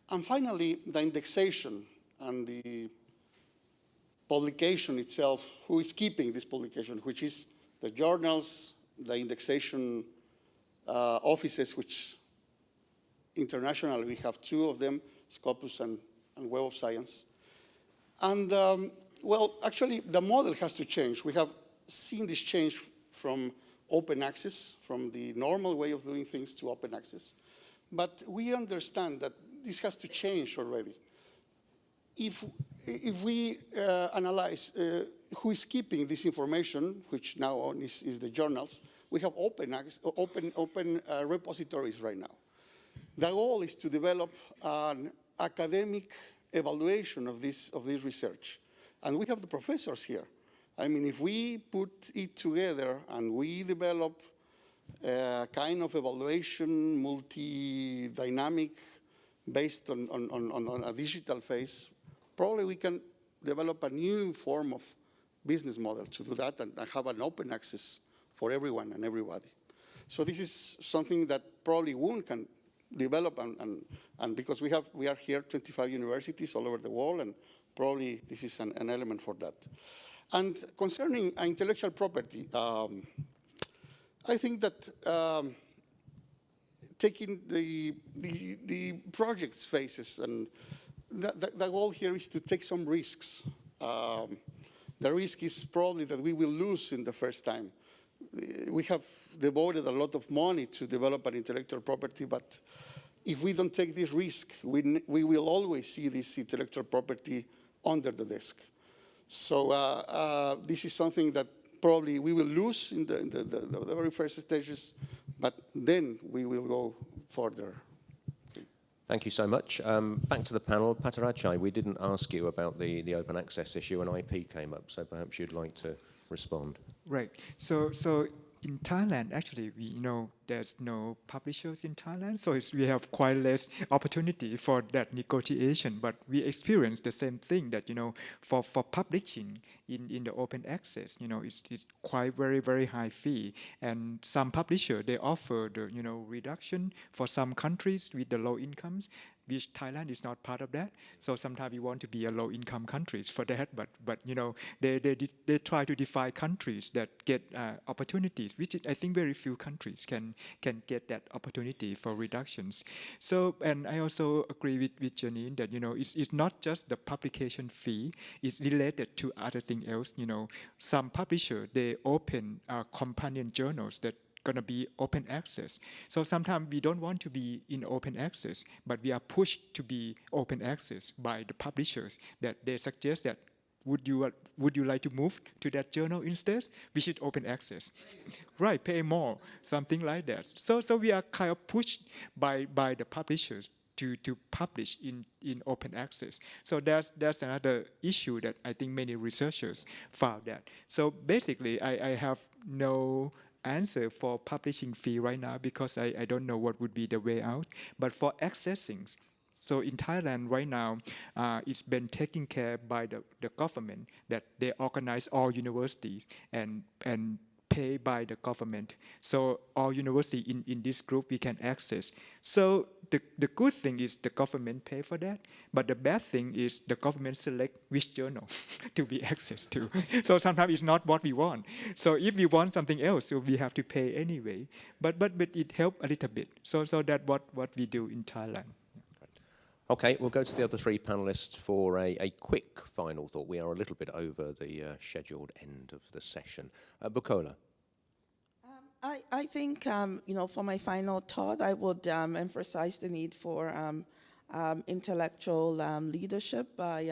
And finally, the indexation and the publication itself, who is keeping this publication, which is the journals, the indexation offices, which internationally we have 2 of them, Scopus and Web of Science. And well, actually, the model has to change. We have seen this change from open access, from the normal way of doing things to open access. But we understand that this has to change already. If we analyze who is keeping this information, which now is the journals, we have open repositories right now. The goal is to develop an academic evaluation of this research. And we have the professors here. I mean, if we put it together and we develop a kind of evaluation, multi-dynamic, based on a digital phase, probably we can develop a new form of business model to do that and have an open access for everyone and everybody. So this is something that probably WUN can develop, and because we are here 25 universities all over the world, and probably this is an element for that. And concerning intellectual property, I think that taking the projects phases, and the goal here is to take some risks. The risk is probably that we will lose in the first time. we have devoted a lot of money to develop an intellectual property, but if we don't take this risk, we will always see this intellectual property under the desk. So this is something that probably we will lose in the very first stages, but then we will go further. Okay. Thank you so much. Back to the panel. Patarachai, we didn't ask you about the open access issue, and IP came up, so perhaps you'd like to respond. Right. So in Thailand, actually, we know there's no publishers in Thailand, so we have quite less opportunity for that negotiation. But we experience the same thing that, for publishing in the open access, it's quite very high fee. And some publisher, they offer the, reduction for some countries with the low incomes, which Thailand is not part of that. So sometimes we want to be a low-income countries for that, but they try to define countries that get opportunities, which I think very few countries can get that opportunity for reductions. So, and I also agree with Janine that it's not just the publication fee; it's related to other things else. Some publisher they open companion journals that going to be open access. So sometimes we don't want to be in open access, but we are pushed to be open access by the publishers that they suggest that would you like to move to that journal instead, which is open access, right? Pay more, something like that. So we are kind of pushed by the publishers to publish in open access. So that's another issue that I think many researchers found that. So basically, I have no answer for publishing fee right now because I don't know what would be the way out. But for accessing, so in Thailand right now, it's been taken care by the government that they organize all universities and pay by the government. So all university in this group we can access. So the good thing is the government pay for that, but the bad thing is the government select which journal to be accessed to. So sometimes it's not what we want. So if we want something else, so we have to pay anyway. But it helped a little bit. So that's what we do in Thailand. Okay, we'll go to the other three panelists for a quick final thought. We are a little bit over the scheduled end of the session. Bukola. I think, for my final thought, I would emphasize the need for intellectual leadership by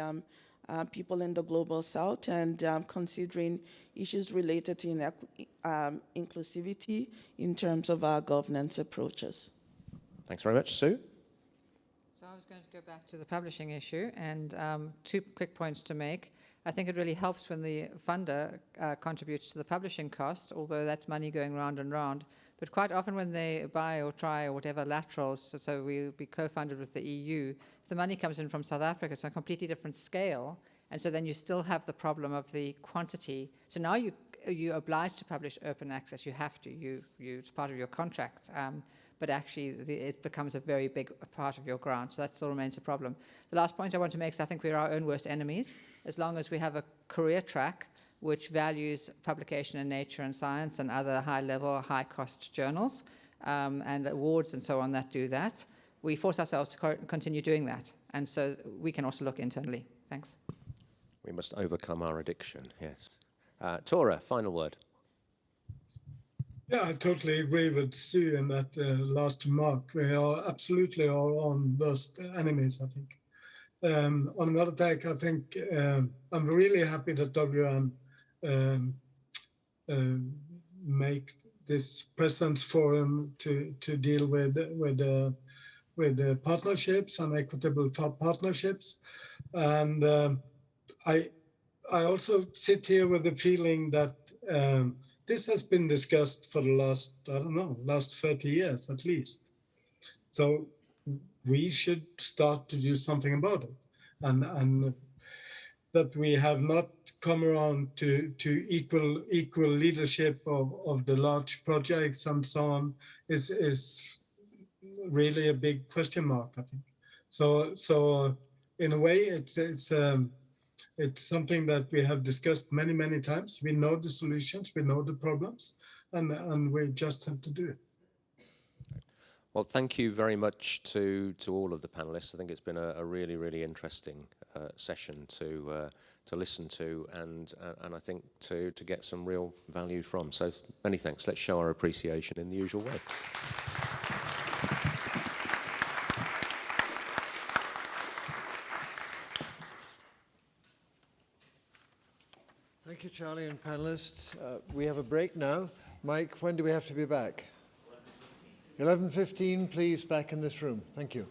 people in the Global South and considering issues related to inclusivity in terms of our governance approaches. Thanks very much. Sue? So I was going to go back to the publishing issue and 2 quick points to make. I think it really helps when the funder contributes to the publishing cost, although that's money going round and round. But quite often when they buy or try or whatever laterals, so we'll be co-funded with the EU, if the money comes in from South Africa, it's a completely different scale. And so then you still have the problem of the quantity. So now you're obliged to publish open access. You have to. It's part of your contract. But actually it becomes a very big part of your grant. So that still remains a problem. The last point I want to make is I think we're our own worst enemies. As long as we have a career track which values publication in Nature and Science and other high-level, high-cost journals and awards and so on that do that, we force ourselves to continue doing that. And so we can also look internally. Thanks. We must overcome our addiction, yes. Tora, final word. Yeah, I totally agree with Sue in that last remark. We are absolutely our own worst enemies, I think. On another take, I think I'm really happy that WUN make this Presidents Forum to deal with partnerships and equitable partnerships. And I also sit here with the feeling that this has been discussed for the last 30 years at least. So we should start to do something about it. And that we have not come around to equal leadership of the large projects and so on is really a big question mark, I think. So in a way, it's something that we have discussed many times. We know the solutions, we know the problems, and we just have to do it. Well, thank you very much to all of the panelists. I think it's been a really, really interesting session to listen to and I think to get some real value from. So many thanks. Let's show our appreciation in the usual way. Thank you, Charlie and panelists. We have a break now. Mike, when do we have to be back? 11:15, please, back in this room. Thank you.